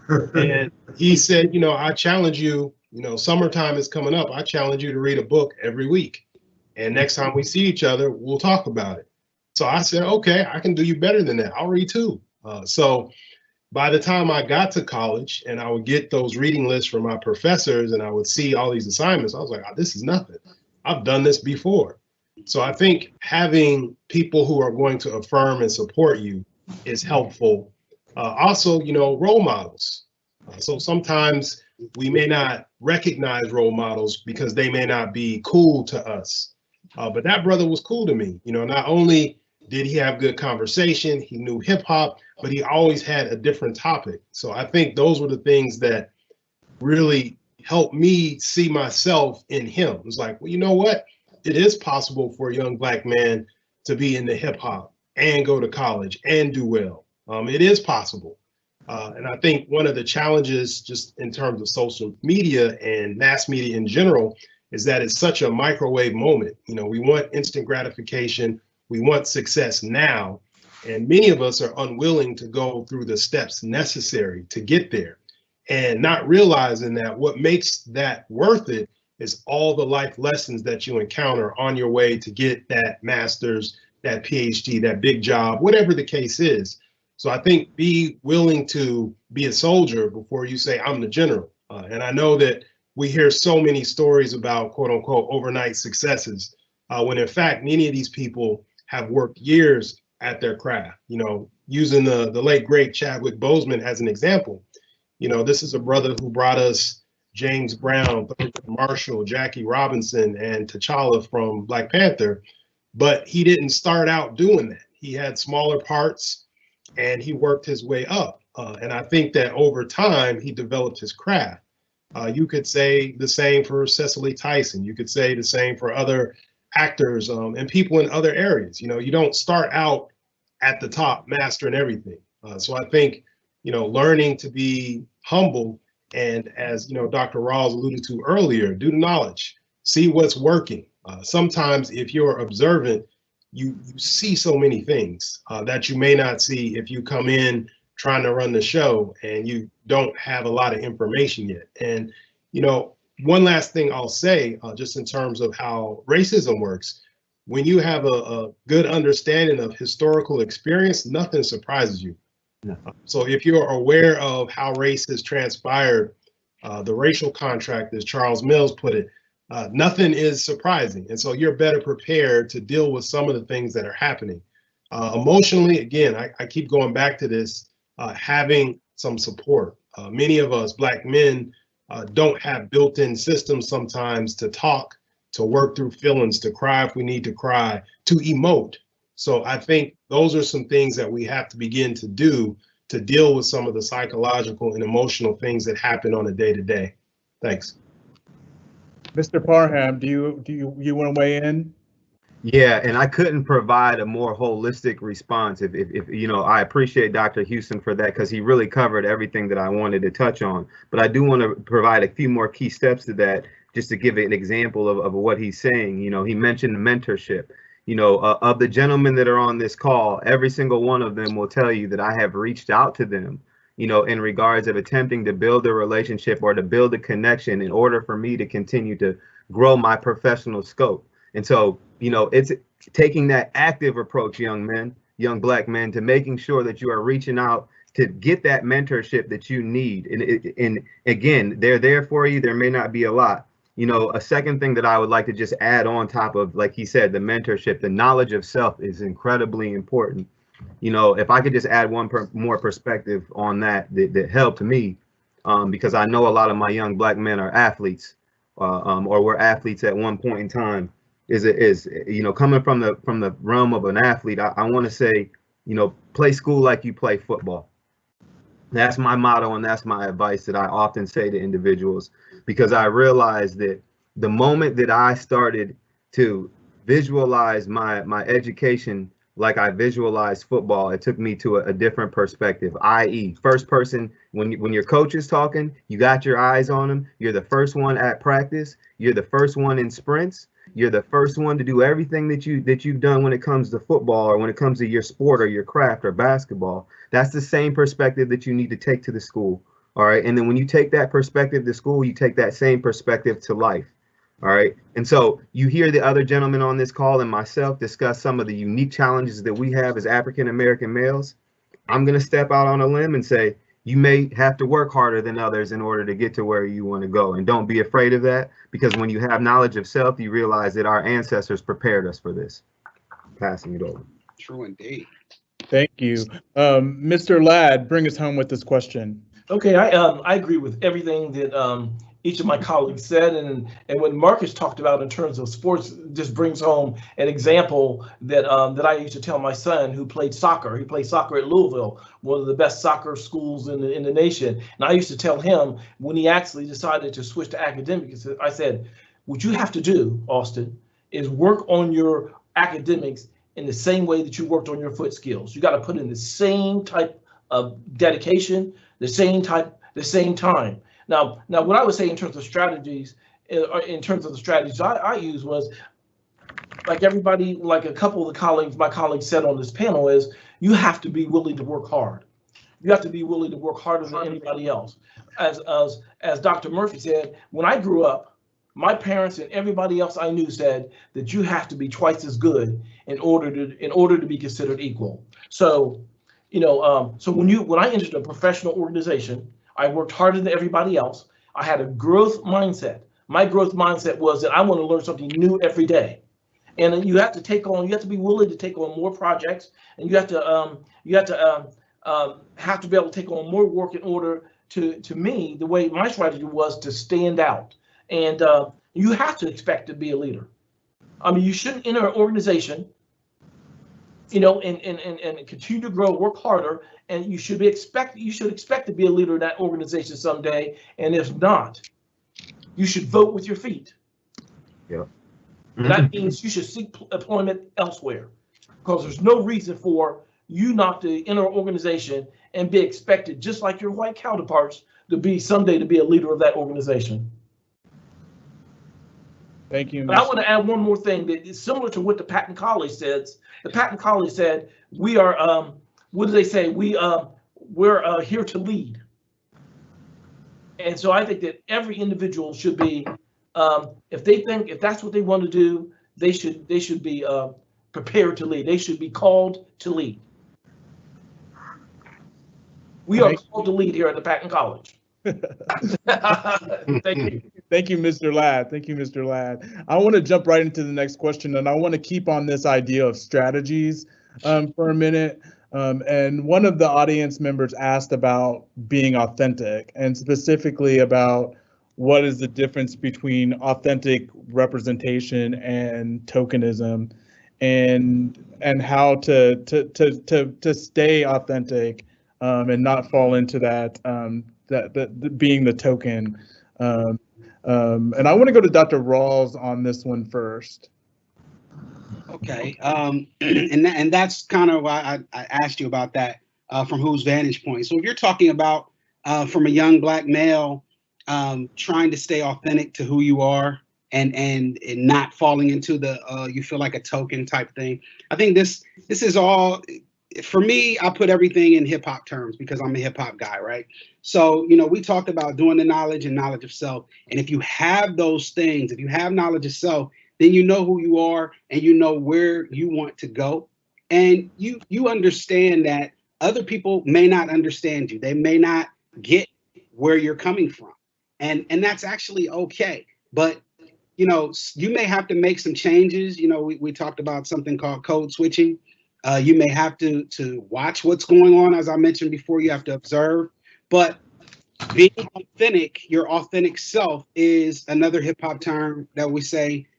And he said, I challenge you, summertime is coming up. I challenge you to read a book every week. And next time we see each other, we'll talk about it. So I said, okay, I can do you better than that. I'll read too. So by the time I got to college and I would get those reading lists from my professors and I would see all these assignments, I was like, oh, this is nothing. I've done this before. So I think having people who are going to affirm and support you is helpful. Also, role models. So sometimes we may not recognize role models because they may not be cool to us. But that brother was cool to me. Not only did he have good conversation, he knew hip hop, but he always had a different topic. So I think those were the things that really helped me see myself in him. It was like, well, you know what? It is possible for a young Black man to be into hip hop and go to college and do well. It is possible. And I think one of the challenges just in terms of social media and mass media in general is that it's such a microwave moment. We want instant gratification. We want success now. And many of us are unwilling to go through the steps necessary to get there and not realizing that what makes that worth it is all the life lessons that you encounter on your way to get that master's, that PhD, that big job, whatever the case is. So I think be willing to be a soldier before you say, I'm the general. And I know that we hear so many stories about quote unquote overnight successes, when in fact, many of these people have worked years at their craft. You know, using the late great Chadwick Boseman as an example, you know, this is a brother who brought us James Brown, Marshall, Jackie Robinson, and T'Challa from Black Panther, but he didn't start out doing that. He had smaller parts and he worked his way up. And I think that over time, he developed his craft. You could say the same for Cicely Tyson. You could say the same for other actors and people in other areas. You know, you don't start out at the top mastering everything. So I think, you know, learning to be humble, and as, you know, Dr. Rawls alluded to earlier, do the knowledge, see what's working. Sometimes if you're observant, you see so many things that you may not see if you come in trying to run the show and you don't have a lot of information yet. And, you know, one last thing I'll say, just in terms of how racism works, when you have a good understanding of historical experience, nothing surprises you. No. So if you're aware of how race has transpired, the racial contract, as Charles Mills put it, nothing is surprising. And so you're better prepared to deal with some of the things that are happening. Emotionally, again, I keep going back to this, having some support. Many of us Black men don't have built-in systems sometimes to talk, to work through feelings, to cry if we need to cry, to emote. So I think those are some things that we have to begin to do to deal with some of the psychological and emotional things that happen on a day-to-day. Thanks.
Mr. Parham, do you want to weigh in?
Yeah, and I couldn't provide a more holistic response. If you know, I appreciate Dr. Houston for that, because he really covered everything that I wanted to touch on. But I do want to provide a few more key steps to that, just to give an example of what he's saying. You know, he mentioned mentorship. You know, of the gentlemen that are on this call, every single one of them will tell you that I have reached out to them, you know, in regards of attempting to build a relationship or to build a connection in order for me to continue to grow my professional scope. And so, you know, it's taking that active approach, young men, young Black men, to making sure that you are reaching out to get that mentorship that you need. And again, they're there for you. There may not be a lot. You know, a second thing that I would like to just add on top of, like he said, the mentorship, the knowledge of self is incredibly important. You know, if I could just add one more perspective on that helped me, because I know a lot of my young Black men are athletes, or were athletes at one point in time. Is you know, coming from the realm of an athlete, I want to say, you know, play school like you play football. That's my motto, and that's my advice that I often say to individuals, because I realized that the moment that I started to visualize my education like I visualized football, it took me to a different perspective, i.e. first person. When your coach is talking, you got your eyes on him. You're the first one at practice. You're the first one in sprints. You're the first one to do everything that you've done when it comes to football, or when it comes to your sport or your craft or basketball. That's the same perspective that you need to take to the school. All right. And then when you take that perspective to school, you take that same perspective to life. All right. And so you hear the other gentlemen on this call and myself discuss some of the unique challenges that we have as African-American males. I'm going to step out on a limb and say, you may have to work harder than others in order to get to where you want to go. And don't be afraid of that, because when you have knowledge of self, you realize that our ancestors prepared us for this. Passing it over.
True indeed.
Thank you. Mr. Ladd, bring us home with this question.
Okay, I agree with everything that each of my colleagues said, and what Marcus talked about in terms of sports just brings home an example that that I used to tell my son, who played soccer. He played soccer at Louisville, one of the best soccer schools in the nation. And I used to tell him, when he actually decided to switch to academics, I said, what you have to do, Austin, is work on your academics in the same way that you worked on your foot skills. You got to put in the same type of dedication, the same time. Now, what I would say in terms of strategies, in terms of the strategies I use, was like everybody, like a couple of my colleagues said on this panel, is you have to be willing to work hard. You have to be willing to work harder than anybody else. As Dr. Murphy said, when I grew up, my parents and everybody else I knew said that you have to be twice as good in order to be considered equal. So, you know, so when I entered a professional organization, I worked harder than everybody else. I had a growth mindset. My growth mindset was that I want to learn something new every day. And you have to be willing to take on more projects, and you have to be able to take on more work in order to me, the way my strategy was to stand out. And you have to expect to be a leader. I mean, you shouldn't enter an organization, and continue to grow, work harder, and you should expect to be a leader in that organization someday. And if not, you should vote with your feet.
Yeah.
That means you should seek employment elsewhere, because there's no reason for you not to enter an organization and be expected, just like your white counterparts, someday to be a leader of that organization.
Thank you.
But I want to add one more thing that is similar to what the Patton College says. The Patton College said, we are, what do they say? We're here to lead. And so I think that every individual should be, if that's what they want to do, they should be prepared to lead. They should be called to lead. We are called to lead here at the Patton College. Thank you.
Thank you, Mr. Ladd. Thank you, Mr. Ladd. I want to jump right into the next question, and I want to keep on this idea of strategies for a minute. And one of the audience members asked about being authentic, and specifically about what is the difference between authentic representation and tokenism, and how to stay authentic and not fall into that being the token. And I want to go to Dr. Rawls on this one first.
Okay, and that's kind of why I asked you about that, from whose vantage point. So if you're talking about from a young Black male trying to stay authentic to who you are, and not falling into the you feel like a token type thing, I think this is all, for me, I put everything in hip hop terms because I'm a hip hop guy, right? So, we talked about doing the knowledge and knowledge of self. And if you have those things, if you have knowledge of self, then you know who you are and you know where you want to go. And you understand that other people may not understand you. They may not get where you're coming from. And that's actually okay. But, you may have to make some changes. We talked about something called code switching. You may have to watch what's going on. As I mentioned before, you have to observe. But being authentic, your authentic self, is another hip hop term that we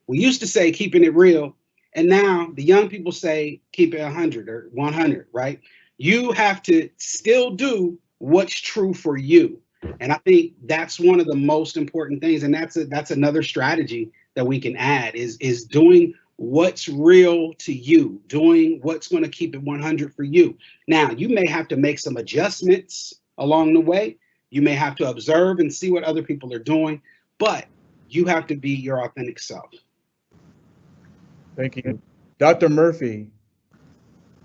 used to say keeping it real. And now the young people say keep it 100 or 100, right? You have to still do what's true for you. And I think that's one of the most important things. And that's another strategy that we can add is doing what's real to you, doing what's going to keep it 100 for you. Now, you may have to make some adjustments along the way. You may have to observe and see what other people are doing, but you have to be your authentic self.
Thank you. Dr. Murphy.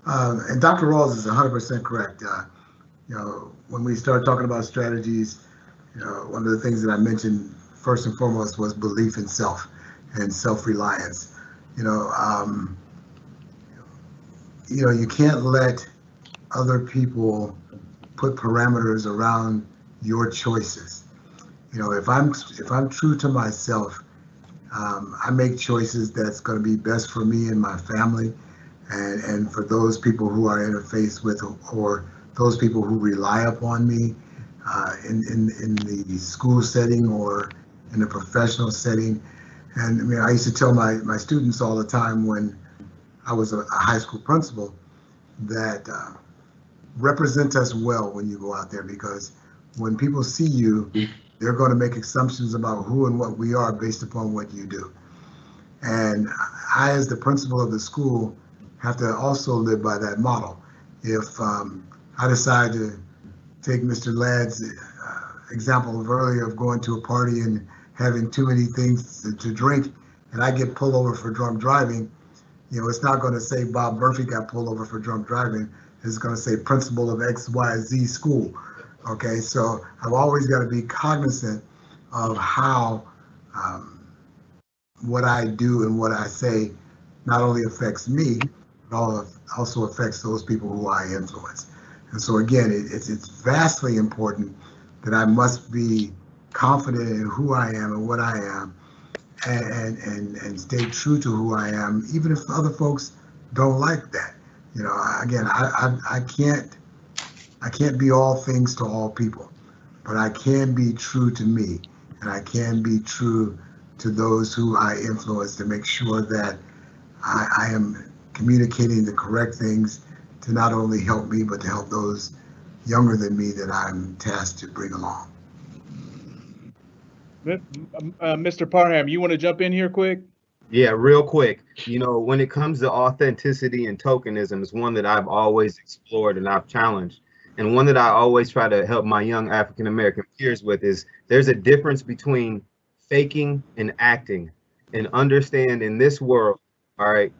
And Dr. Rawls is 100% correct. When we start talking about strategies, one of the things that I mentioned first and foremost was belief in self and self-reliance. You can't let other people put parameters around your choices. If I'm true to myself, I make choices that's going to be best for me and my family, and for those people who I interface with, or those people who rely upon me in the school setting or in the professional setting. And I used to tell my students all the time when I was a high school principal that represent us well when you go out there, because when people see you, they're going to make assumptions about who and what we are based upon what you do. And I, as the principal of the school, have to also live by that model. If I decide to take Mr. Ladd's example of earlier of going to a party and having too many things to drink, and I get pulled over for drunk driving, it's not going to say Bob Murphy got pulled over for drunk driving. It's going to say principal of XYZ school. Okay, so I've always got to be cognizant of how what I do and what I say not only affects me, but also affects those people who I influence. And so again, it's vastly important that I must be confident in who I am and what I am, and stay true to who I am, even if other folks don't like that. You know, again, I can't be all things to all people, but I can be true to me, and I can be true to those who I influence to make sure that I am communicating the correct things to not only help me, but to help those younger than me that I'm tasked to bring along.
Mr. Parham, you want to jump in here quick?
Yeah, real quick. You know, when it comes to authenticity and tokenism, it's one that I've always explored and I've challenged. And one that I always try to help my young African American peers with is there's a difference between faking and acting. And understand in this world, all right,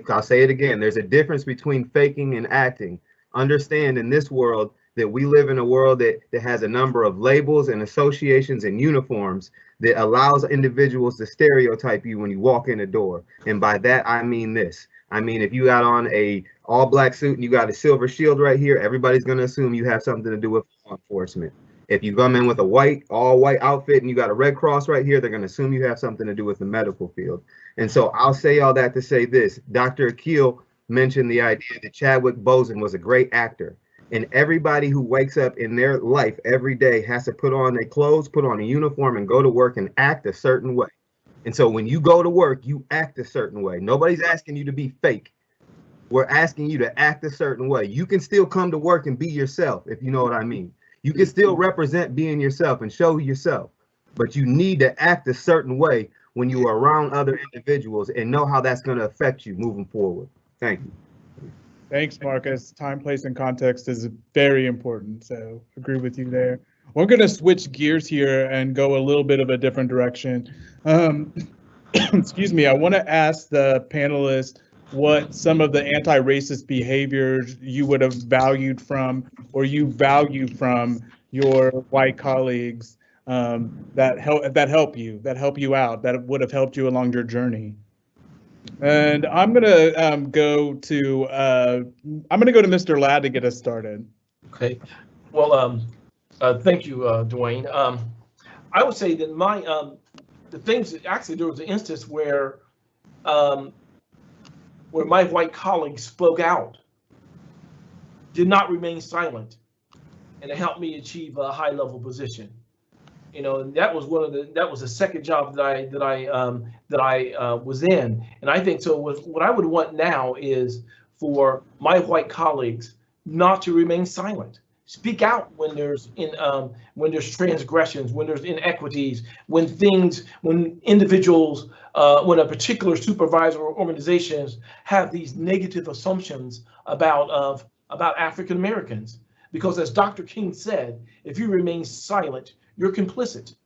I'll say it again, there's a difference between faking and acting. Understand in this world that we live in a world that has a number of labels and associations and uniforms that allows individuals to stereotype you when you walk in the door. And by that, I mean this. I mean, if you got on a all black suit and you got a silver shield right here, everybody's going to assume you have something to do with law enforcement. If you come in with a all white outfit and you got a red cross right here, they're going to assume you have something to do with the medical field. And so I'll say all that to say this. Dr. Akil mentioned the idea that Chadwick Boseman was a great actor. And everybody who wakes up in their life every day has to put on their clothes, put on a uniform, and go to work and act a certain way. And so when you go to work, you act a certain way. Nobody's asking you to be fake. We're asking you to act a certain way. You can still come to work and be yourself, if you know what I mean. You can still represent being yourself and show yourself, but you need to act a certain way when you are around other individuals and know how that's going to affect you moving forward. Thank you.
Thanks, Marcus. Time, place, and context is very important, so agree with you there. We're going to switch gears here and go a little bit of a different direction. Excuse me, I want to ask the panelists what some of the anti-racist behaviors you would have valued from, or you value from your white colleagues that help you out, that would have helped you along your journey. And I'm gonna go to Mr. Ladd to get us started.
Okay. Well, thank you, Dwayne. I would say that the things actually there was an instance where my white colleagues spoke out, did not remain silent, and it helped me achieve a high-level position. You know, and that was the second job that I was in, and I think so. What I would want now is for my white colleagues not to remain silent. Speak out when there's transgressions, when there's inequities, when individuals, when a particular supervisor or organizations have these negative assumptions about African Americans. Because as Dr. King said, if you remain silent, you're complicit.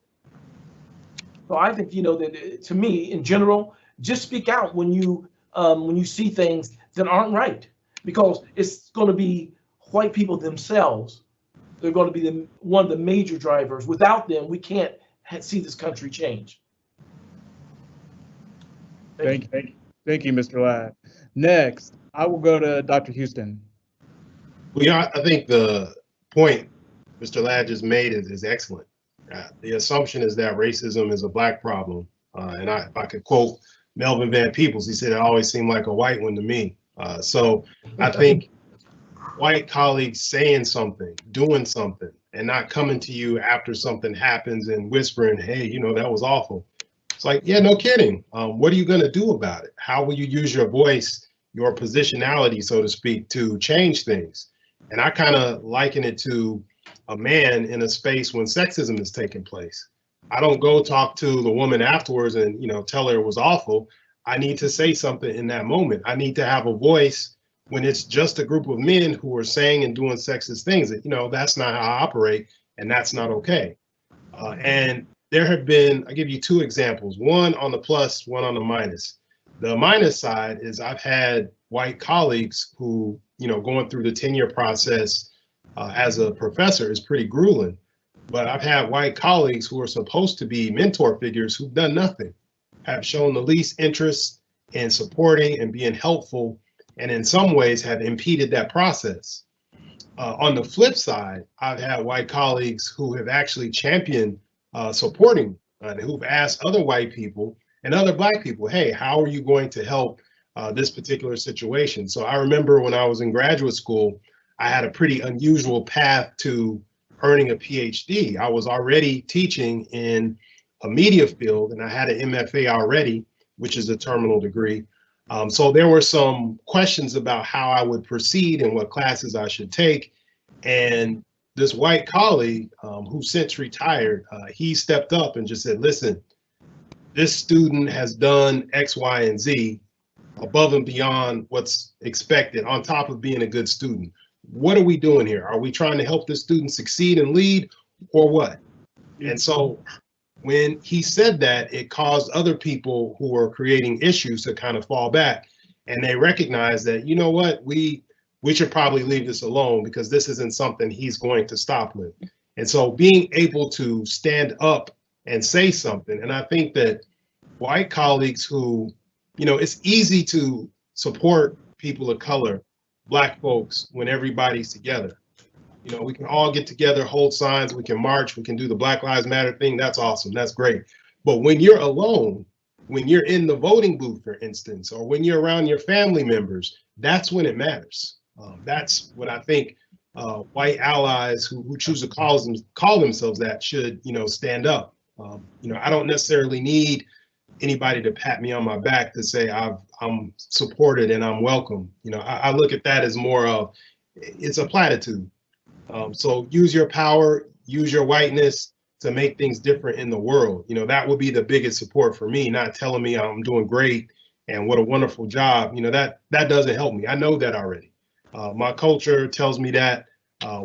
So I think, you know, that to me, in general, just speak out when you see things that aren't right, because it's going to be white people themselves. They're going to be one of the major drivers. Without them, we can't see this country change.
Thank you, Mr. Ladd. Next, I will go to Dr. Houston.
Well, yeah, I think the point Mr. Ladd just made is excellent. The assumption is that racism is a black problem. And if I could quote Melvin Van Peebles, he said, it always seemed like a white one to me. So I think white colleagues saying something, doing something, and not coming to you after something happens and whispering, hey, you know, that was awful. It's like, yeah, no kidding. What are you going to do about it? How will you use your voice, your positionality, so to speak, to change things? And I kind of liken it to a man in a space when sexism is taking place. I don't go talk to the woman afterwards and, you know, tell her it was awful. I need to say something in that moment. I need to have a voice when it's just a group of men who are saying and doing sexist things. That, you know, that's not how I operate, and that's not okay. And there have been, I'll give you two examples, one on the plus, one on the minus. The minus side is I've had white colleagues who, you know, going through the tenure process as a professor is pretty grueling. But I've had white colleagues who are supposed to be mentor figures who've done nothing, have shown the least interest in supporting and being helpful, and in some ways have impeded that process. On the flip side, I've had white colleagues who have actually championed supporting and who've asked other white people and other Black people, hey, how are you going to help this particular situation? So I remember when I was in graduate school, I had a pretty unusual path to earning a PhD. I was already teaching in a media field, and I had an MFA already, which is a terminal degree. So there were some questions about how I would proceed and what classes I should take. And this white colleague who since retired, he stepped up and just said, listen, this student has done X, Y, and Z above and beyond what's expected on top of being a good student. What are we doing here? Are we trying to help this student succeed and lead, or what? And so when he said that, it caused other people who were creating issues to kind of fall back, and they recognized that, you know what, we should probably leave this alone because this isn't something he's going to stop with. And so being able to stand up and say something, and I think that white colleagues who, you know, it's easy to support people of color, Black folks, when everybody's together. You know, we can all get together, hold signs, we can march, we can do the Black Lives Matter thing. That's awesome, that's great. But when you're alone, when you're in the voting booth, for instance, or when you're around your family members, that's when it matters. That's what I think white allies who choose to call themselves that should, you know, stand up. You know, I don't necessarily need anybody to pat me on my back to say I'm supported and I'm welcome. You know, I look at that as more of, it's a platitude. So use your power, use your whiteness to make things different in the world. You know, that would be the biggest support for me, not telling me I'm doing great and what a wonderful job. You know, that doesn't help me. I know that already. My culture tells me that,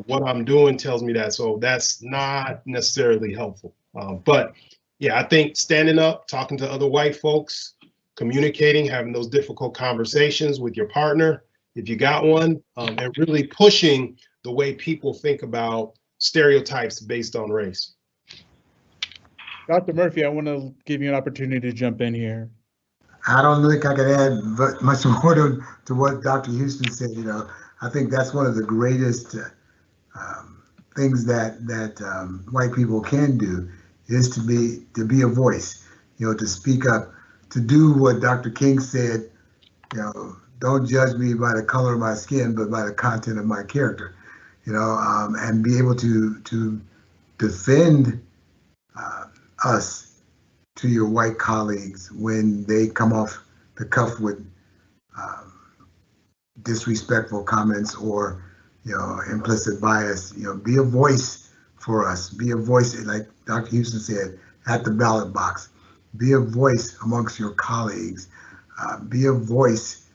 what I'm doing tells me that. So that's not necessarily helpful. But yeah, I think standing up, talking to other white folks, communicating, having those difficult conversations with your partner, if you got one, and really pushing the way people think about stereotypes based on race.
Dr. Murphy, I want to give you an opportunity to jump in here.
I don't think I could add much more to what Dr. Houston said. You know, I think that's one of the greatest things that white people can do is to be a voice. You know, to speak up, to do what Dr. King said. You know, don't judge me by the color of my skin, but by the content of my character. You know, and be able to defend us to your white colleagues when they come off the cuff with disrespectful comments or, you know, implicit bias. You know, be a voice for us. Be a voice, like Dr. Houston said, at the ballot box. Be a voice amongst your colleagues. Be a voice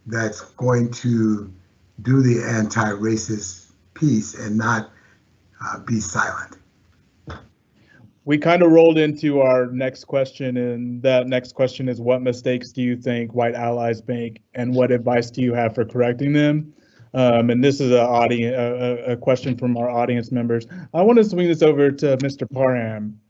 that's going to do the anti-racist piece and not be silent.
We kind of rolled into our next question, and that next question is, what mistakes do you think white allies make, and what advice do you have for correcting them? And this is a question from our audience members. I want to swing this over to Mr. Parham.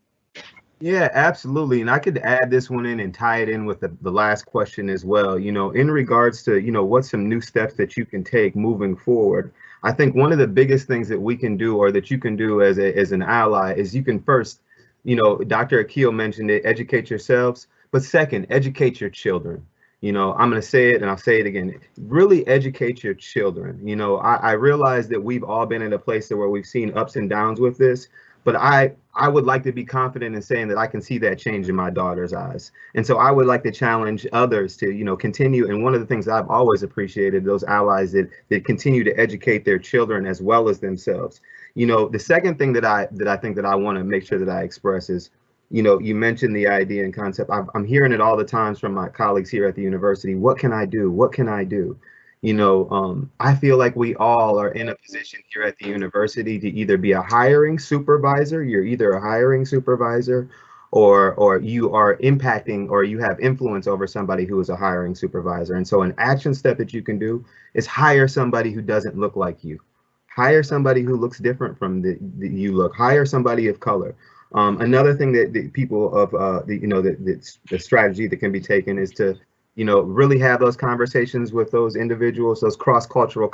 Yeah, absolutely. And I could add this one in and tie it in with the last question as well. You know, in regards to, you know, what's some new steps that you can take moving forward. I think one of the biggest things that we can do, or that you can do as an ally, is you can first, you know, Dr. Akil mentioned it, educate yourselves, but second, educate your children. You know, I'm going to say it and I'll say it again, really educate your children. You know, I realize that we've all been in a place where we've seen ups and downs with this, but I would like to be confident in saying that I can see that change in my daughter's eyes. And so I would like to challenge others to, you know, continue. And one of the things I've always appreciated, those allies that continue to educate their children as well as themselves. You know, the second thing that I think that I want to make sure that I express is, you know, you mentioned the idea and concept. I'm hearing it all the times from my colleagues here at the university. What can I do? What can I do? You know, I feel like we all are in a position here at the university to either be a hiring supervisor. You're either a hiring supervisor, or you are impacting, or you have influence over somebody who is a hiring supervisor. And so an action step that you can do is hire somebody who doesn't look like you. Hire somebody who looks different from you look. Hire somebody of color. Another thing that people of the strategy that can be taken is to, you know, really have those conversations with those individuals, those cross-cultural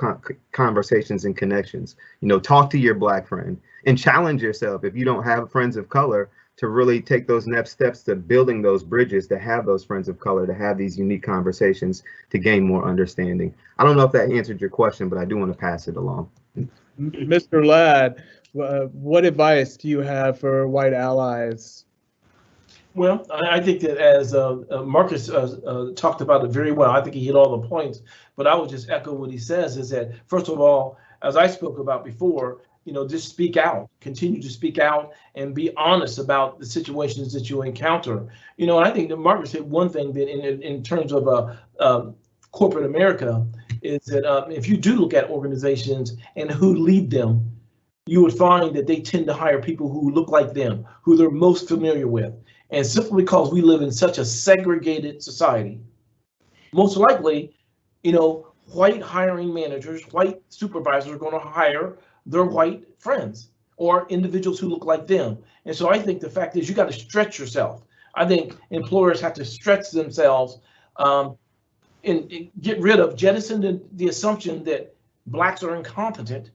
conversations and connections. You know, talk to your Black friend and challenge yourself. If you don't have friends of color, to really take those next steps to building those bridges, to have those friends of color, to have these unique conversations, to gain more understanding. I don't know if that answered your question, but I do want to pass it along.
Mr. Ladd, what advice do you have for white allies?
Well, I think that as Marcus talked about it very well, I think he hit all the points, but I would just echo what he says is that, first of all, as I spoke about before, just speak out, continue to speak out and be honest about the situations that you encounter. And I think that Marcus hit one thing that in terms of corporate America is that if you do look at organizations and who lead them, you would find that they tend to hire people who look like them, who they're most familiar with. And simply because we live in such a segregated society, most likely, white hiring managers, white supervisors are going to hire their white friends or individuals who look like them. And so I think the fact is you got to stretch yourself. I think employers have to stretch themselves and get rid of, jettison the assumption that blacks are incompetent.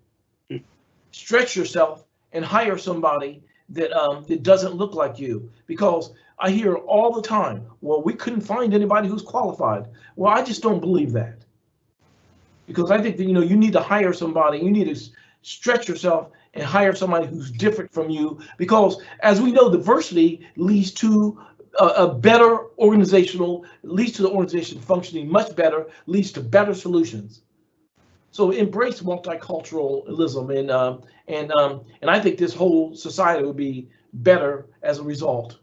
Stretch yourself and hire somebody that doesn't look like you, because I hear all the time, well, we couldn't find anybody who's qualified. Well, I just don't believe that, because I think that you need to hire somebody. You need to stretch yourself and hire somebody who's different from you, because as we know, diversity leads to a better leads to the organization functioning much better, leads to better solutions. So embrace multiculturalism, and I think this whole society will be better as a result.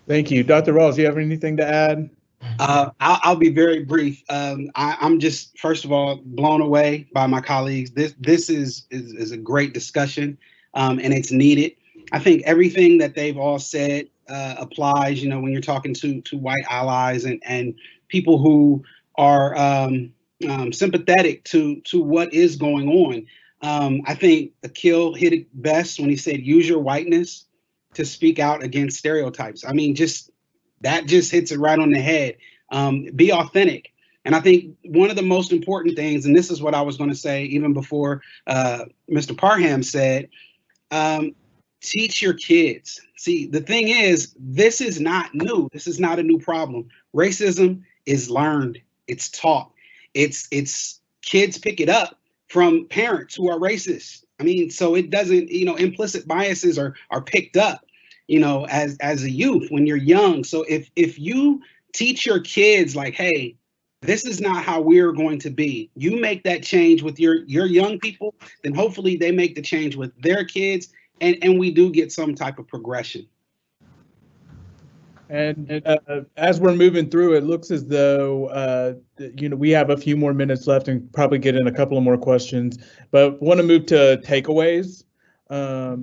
Thank you. Dr. Rawls, do you have anything to add?
I'll be very brief. I'm just, first of all, blown away by my colleagues. This is a great discussion, and it's needed. I think everything that they've all said applies, when you're talking to white allies and people who are sympathetic to what is going on. I think Akil hit it best when he said, use your whiteness to speak out against stereotypes. I mean, that just hits it right on the head. Be authentic. And I think one of the most important things, and this is what I was going to say even before Mr. Parham said, teach your kids. See, the thing is, this is not new. This is not a new problem. Racism is learned. It's taught. It's kids pick it up from parents who are racist. I mean, so it doesn't, implicit biases are picked up, as a youth when you're young. So if you teach your kids like, hey, this is not how we're going to be, you make that change with your young people, then hopefully they make the change with their kids, and we do get some type of progression.
And as we're moving through, it looks as though we have a few more minutes left and probably get in a couple of more questions, but want to move to takeaways. I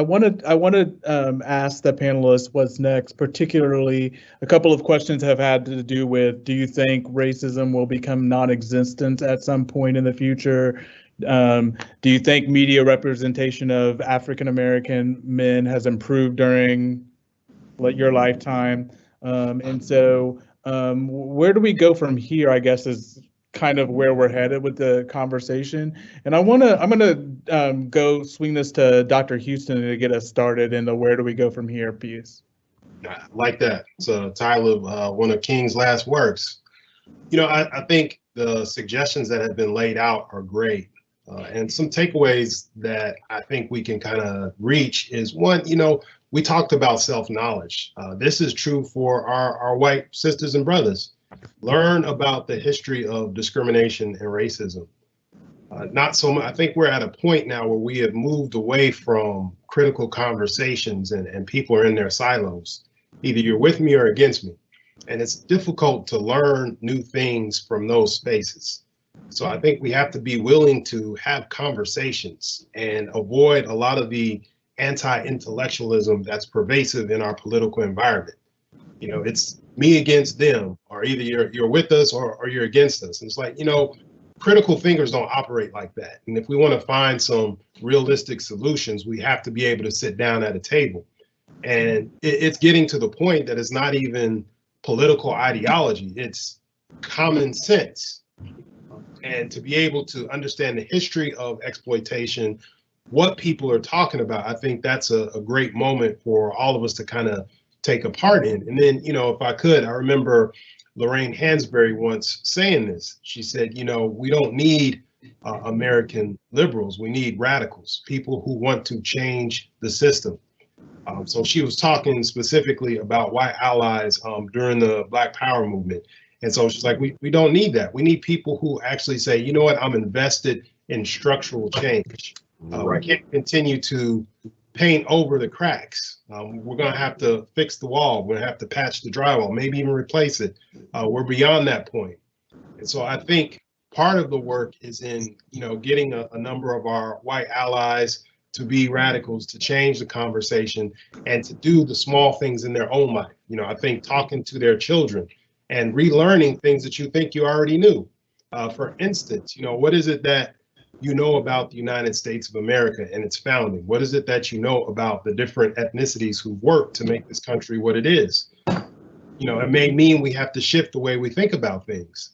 want to ask the panelists what's next. Particularly, a couple of questions have had to do with: do you think racism will become non-existent at some point in the future? Do you think media representation of African American men has improved during your lifetime? And so where do we go from here, I guess, is kind of where we're headed with the conversation. And I'm gonna go swing this to Dr. Houston to get us started in the where do we go from here piece.
I like that. It's a title of one of King's last works. I think the suggestions that have been laid out are great. And some takeaways that I think we can kind of reach is one, we talked about self-knowledge. This is true for our white sisters and brothers. Learn about the history of discrimination and racism. Not so much. I think we're at a point now where we have moved away from critical conversations and people are in their silos. Either you're with me or against me. And it's difficult to learn new things from those spaces. So I think we have to be willing to have conversations and avoid a lot of the anti-intellectualism that's pervasive in our political environment. It's me against them, or either you're with us or you're against us. And it's like, critical thinkers don't operate like that. And if we want to find some realistic solutions, we have to be able to sit down at a table. And it's getting to the point that it's not even political ideology, it's common sense. And to be able to understand the history of exploitation, what people are talking about, I think that's a great moment for all of us to kind of take a part in. And then, if I could, I remember Lorraine Hansberry once saying this. She said, we don't need American liberals. We need radicals, people who want to change the system. So she was talking specifically about white allies during the Black Power movement. And so she's like, we don't need that. We need people who actually say, you know what, I'm invested in structural change. We can't continue to paint over the cracks. We're going to have to fix the wall. We're going to have to patch the drywall, maybe even replace it. We're beyond that point. And so I think part of the work is in, getting a number of our white allies to be radicals, to change the conversation, and to do the small things in their own life. I think talking to their children and relearning things that you think you already knew. For instance, what is it that you know about the United States of America and its founding? What is it that you know about the different ethnicities who worked to make this country what it is? It may mean we have to shift the way we think about things.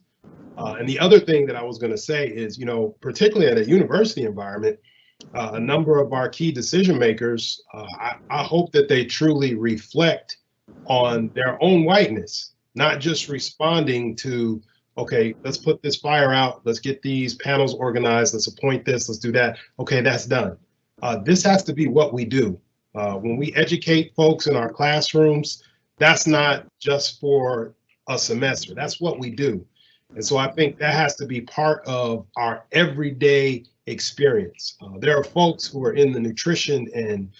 And the other thing that I was going to say is, particularly at a university environment, a number of our key decision makers, I hope that they truly reflect on their own whiteness, not just responding to, okay, let's put this fire out, let's get these panels organized, let's appoint this, let's do that. Okay, that's done. This has to be what we do. When we educate folks in our classrooms, that's not just for a semester, that's what we do. And so I think that has to be part of our everyday experience. There are folks who are in the nutrition and,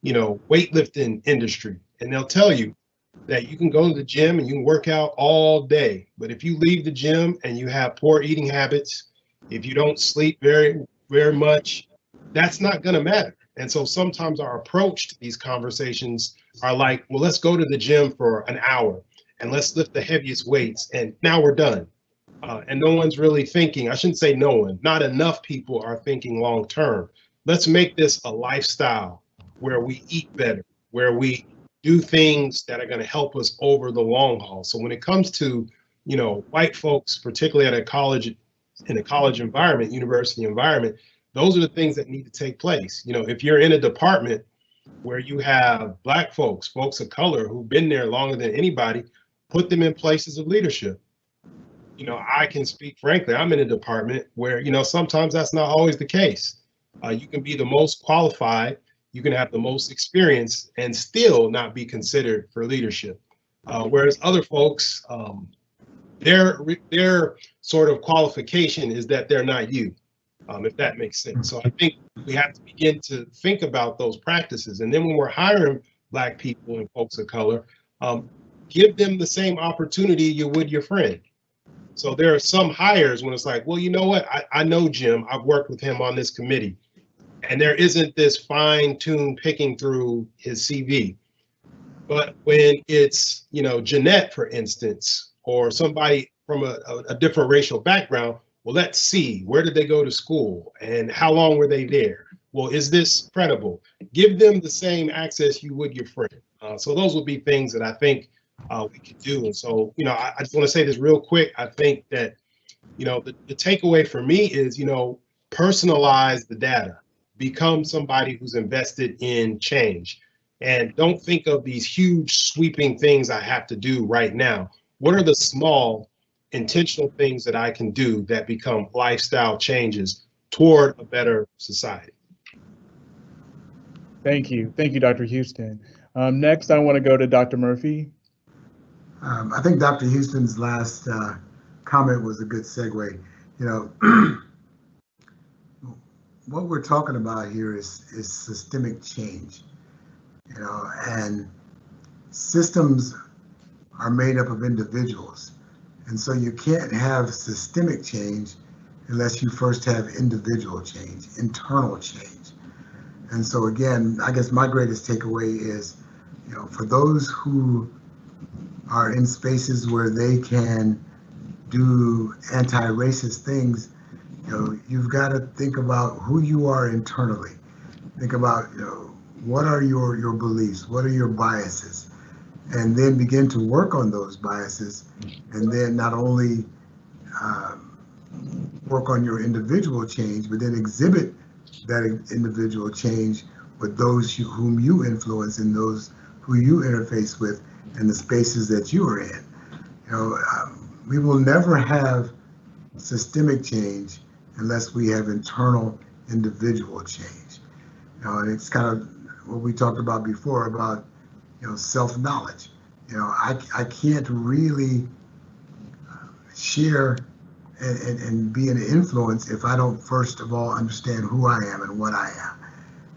weightlifting industry, and they'll tell you that you can go to the gym and you can work out all day. But if you leave the gym and you have poor eating habits, if you don't sleep very, very much, that's not going to matter. And so sometimes our approach to these conversations are like, well, let's go to the gym for an hour and let's lift the heaviest weights, and now we're done. And no one's really thinking, I shouldn't say no one, not enough people are thinking long term. Let's make this a lifestyle where we eat better, where we do things that are going to help us over the long haul. So when it comes to, white folks, particularly at a college, in a college environment, university environment, those are the things that need to take place. If you're in a department where you have Black folks, folks of color who've been there longer than anybody, put them in places of leadership. I can speak frankly, I'm in a department where, sometimes that's not always the case. You can be the most qualified, you can have the most experience and still not be considered for leadership. Whereas other folks, their sort of qualification is that they're not you, if that makes sense. So I think we have to begin to think about those practices. And then when we're hiring Black people and folks of color, give them the same opportunity you would your friend. So there are some hires when it's like, well, you know what? I know Jim, I've worked with him on this committee, and there isn't this fine-tuned picking through his CV. But when it's, Jeanette, for instance, or somebody from a different racial background, well, let's see, where did they go to school and how long were they there? Well, is this credible? Give them the same access you would your friend. So those would be things that I think we could do. And so, I just want to say this real quick. I think that, the takeaway for me is, personalize the data, become somebody who's invested in change, and don't think of these huge sweeping things I have to do right now. What are the small intentional things that I can do that become lifestyle changes toward a better society?
Thank you. Thank you, Dr. Houston. Next, I want to go to Dr. Murphy.
I think Dr. Houston's last comment was a good segue. What we're talking about here is systemic change, and systems are made up of individuals. And so you can't have systemic change unless you first have individual change, internal change. And so again, I guess my greatest takeaway is, for those who are in spaces where they can do anti-racist things, you've got to think about who you are internally. Think about, what are your beliefs? What are your biases? And then begin to work on those biases, and then not only work on your individual change, but then exhibit that individual change with those whom you influence and those who you interface with and the spaces that you are in. We will never have systemic change unless we have internal individual change. And it's kind of what we talked about before about, self-knowledge. I can't really share and be an influence if I don't first of all understand who I am and what I am.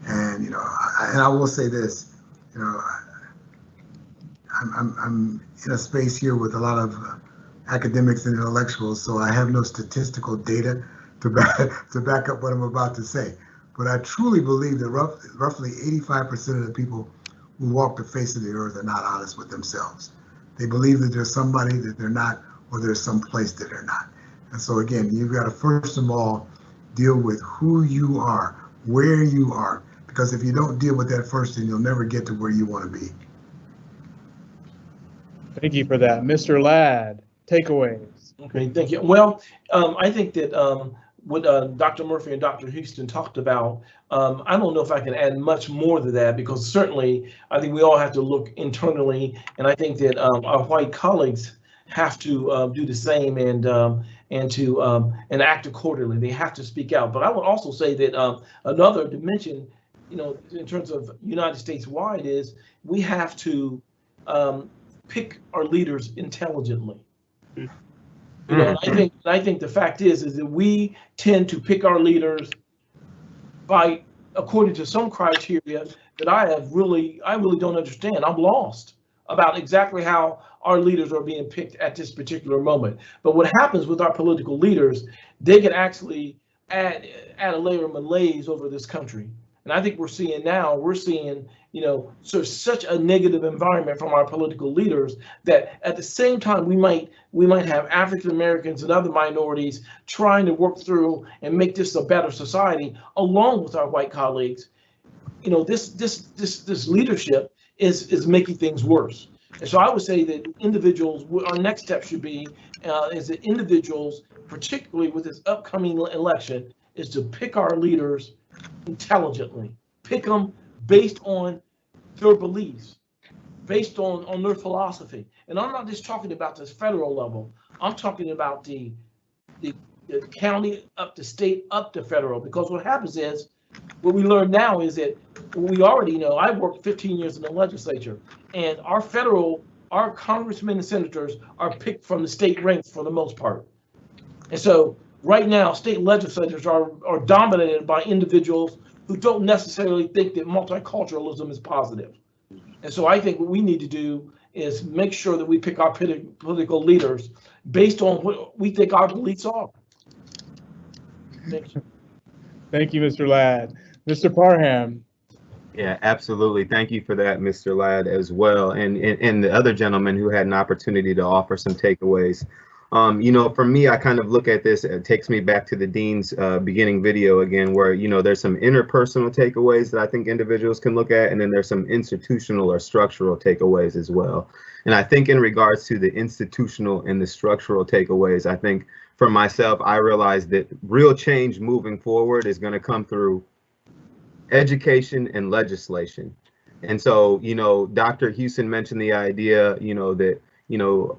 And I will say this, I'm in a space here with a lot of academics and intellectuals, so I have no statistical data to back up what I'm about to say. But I truly believe that roughly 85% of the people who walk the face of the earth are not honest with themselves. They believe that there's somebody that they're not, or there's some place that they're not. And so again, you've got to first of all deal with who you are, where you are, because if you don't deal with that first, then you'll never get to where you want to be.
Thank you for that. Mr. Ladd, takeaways.
Okay, thank you. Well, I think that what Dr. Murphy and Dr. Houston talked about, I don't know if I can add much more to that, because certainly I think we all have to look internally, and I think that our white colleagues have to do the same and act accordingly. They have to speak out. But I would also say that another dimension, in terms of United States wide, is we have to pick our leaders intelligently. And I think the fact is that we tend to pick our leaders according to some criteria that I really don't understand. I'm lost about exactly how our leaders are being picked at this particular moment. But what happens with our political leaders, they can actually add a layer of malaise over this country. And I think we're seeing such a negative environment from our political leaders that at the same time we might have African Americans and other minorities trying to work through and make this a better society along with our white colleagues. This leadership is making things worse. And so I would say that individuals, our next step should be is that individuals, particularly with this upcoming election, is to pick our leaders intelligently. Pick them based on their beliefs, based on their philosophy. And I'm not just talking about this federal level. I'm talking about the county up to state up to federal, because what happens is, what we learn now is that we already know, I worked 15 years in the legislature, and our congressmen and senators are picked from the state ranks for the most part. And so right now, state legislatures are dominated by individuals who don't necessarily think that multiculturalism is positive. And so I think what we need to do is make sure that we pick our political leaders based on what we think our beliefs are. Thank you.
Thank you, Mr. Ladd. Mr. Parham.
Yeah, absolutely. Thank you for that, Mr. Ladd, as well. And the other gentleman who had an opportunity to offer some takeaways. For me, I kind of look at this, it takes me back to the Dean's beginning video again, where, there's some interpersonal takeaways that I think individuals can look at, and then there's some institutional or structural takeaways as well. And I think in regards to the institutional and the structural takeaways, I think for myself, I realized that real change moving forward is going to come through education and legislation. And so, Dr. Houston mentioned the idea, that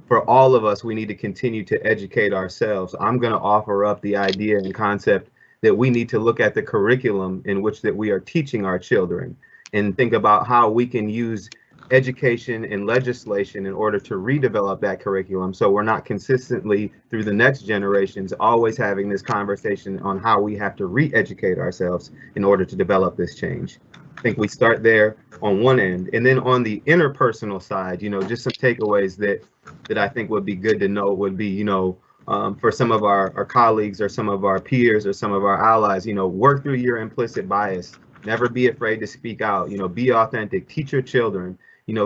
for all of us, we need to continue to educate ourselves. I'm going to offer up the idea and concept that we need to look at the curriculum in which that we are teaching our children and think about how we can use education and legislation in order to redevelop that curriculum, so we're not consistently through the next generations always having this conversation on how we have to re-educate ourselves in order to develop this change. I think we start there on one end, and then on the interpersonal side, just some takeaways that I think would be good to know would be, for some of our colleagues or some of our peers or some of our allies, work through your implicit bias. Never be afraid to speak out. Be authentic. Teach your children.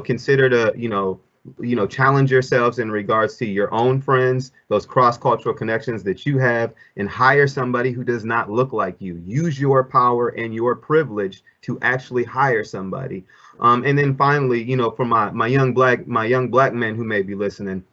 Consider to challenge yourselves in regards to your own friends, those cross-cultural connections that you have, and hire somebody who does not look like you. Use your power and your privilege to actually hire somebody. And then finally, for my young black men who may be listening,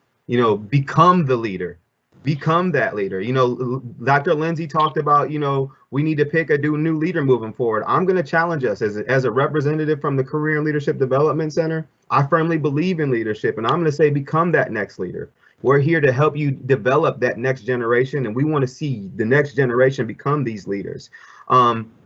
become the leader. Become that leader. You know, Dr. Lindsay talked about, you know, we need to pick a new leader moving forward. I'm going to challenge us as a representative from the Career and Leadership Development Center. I firmly believe in leadership, and I'm going to say become that next leader. We're here to help you develop that next generation, and we want to see the next generation become these leaders.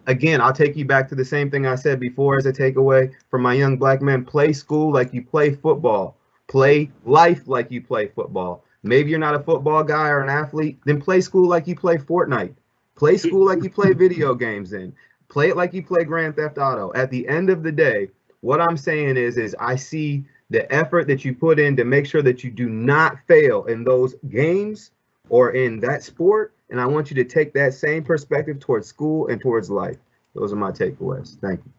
Again, I'll take you back to the same thing I said before as a takeaway from my young black men. Play school like you play football. Play life like you play football. Maybe you're not a football guy or an athlete, then play school like you play Fortnite. Play school like you play video games then. Play it like you play Grand Theft Auto. At the end of the day, what I'm saying is I see the effort that you put in to make sure that you do not fail in those games or in that sport. And I want you to take that same perspective towards school and towards life. Those are my takeaways. Thank you.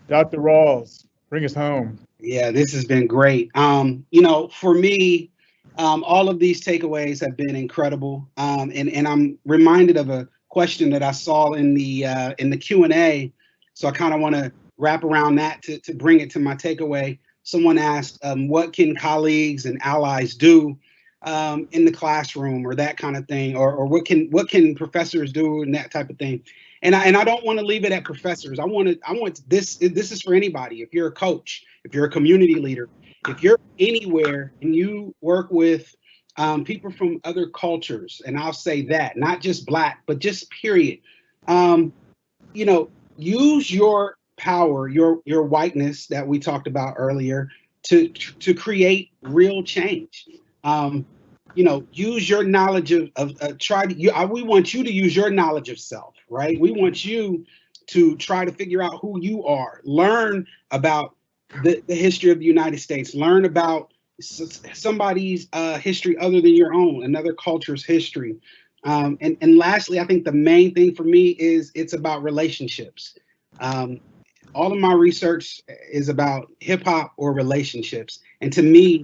Dr. Rawls, bring us home.
Yeah, this has been great. You know, for me, all of these takeaways have been incredible. And I'm reminded of a question that I saw in the Q&A. So I kind of want to wrap around that to bring it to my takeaway. Someone asked, what can colleagues and allies do in the classroom or that kind of thing, or what can professors do and that type of thing. And I don't want to leave it at professors. I want this is for anybody. If you're a coach, if you're a community leader, if you're anywhere and you work with people from other cultures, and I'll say that, not just Black, but just period, you know, use your power, your whiteness that we talked about earlier to create real change. You know, use your knowledge of we want you to use your knowledge of self, right? We want you to try to figure out who you are, learn about the history of the United States, learn about somebody's history other than your own, another culture's history. And lastly, I think the main thing for me is it's about relationships. All of my research is about hip hop or relationships. And to me,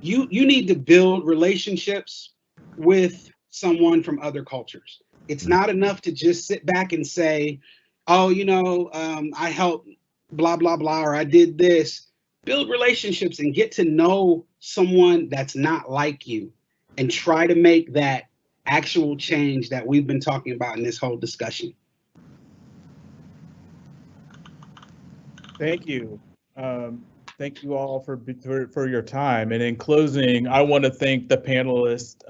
you need to build relationships with someone from other cultures. It's not enough to just sit back and say, oh, you know, I helped blah, blah, blah, or I did this. Build relationships and get to know someone that's not like you and try to make that actual change that we've been talking about in this whole discussion.
Thank you. Thank you all for your time. And in closing, I want to thank the panelists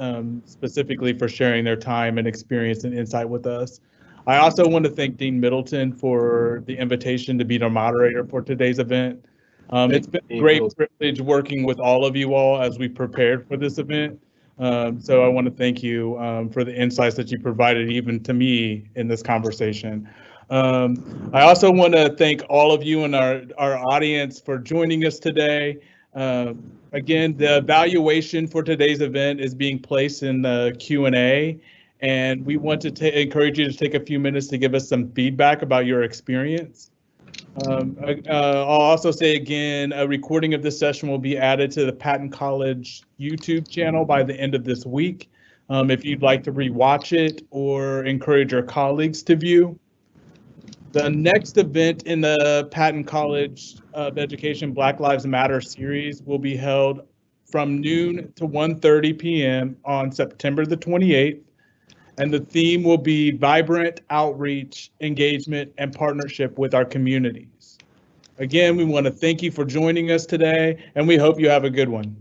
specifically for sharing their time and experience and insight with us. I also want to thank Dean Middleton for the invitation to be the moderator for today's event. It's been a great privilege working with all of you all as we prepared for this event. So I want to thank you for the insights that you provided even to me in this conversation. I also want to thank all of you in our audience for joining us today. Again, the evaluation for today's event is being placed in the Q&A, and we want to encourage you to take a few minutes to give us some feedback about your experience. I'll also say again, a recording of this session will be added to the Patton College YouTube channel by the end of this week. If you'd like to rewatch it or encourage your colleagues to view. The next event in the Patton College of Education Black Lives Matter series will be held from noon to 1:30 p.m. on September the 28th. And the theme will be vibrant outreach, engagement, and partnership with our communities. Again, we want to thank you for joining us today, and we hope you have a good one.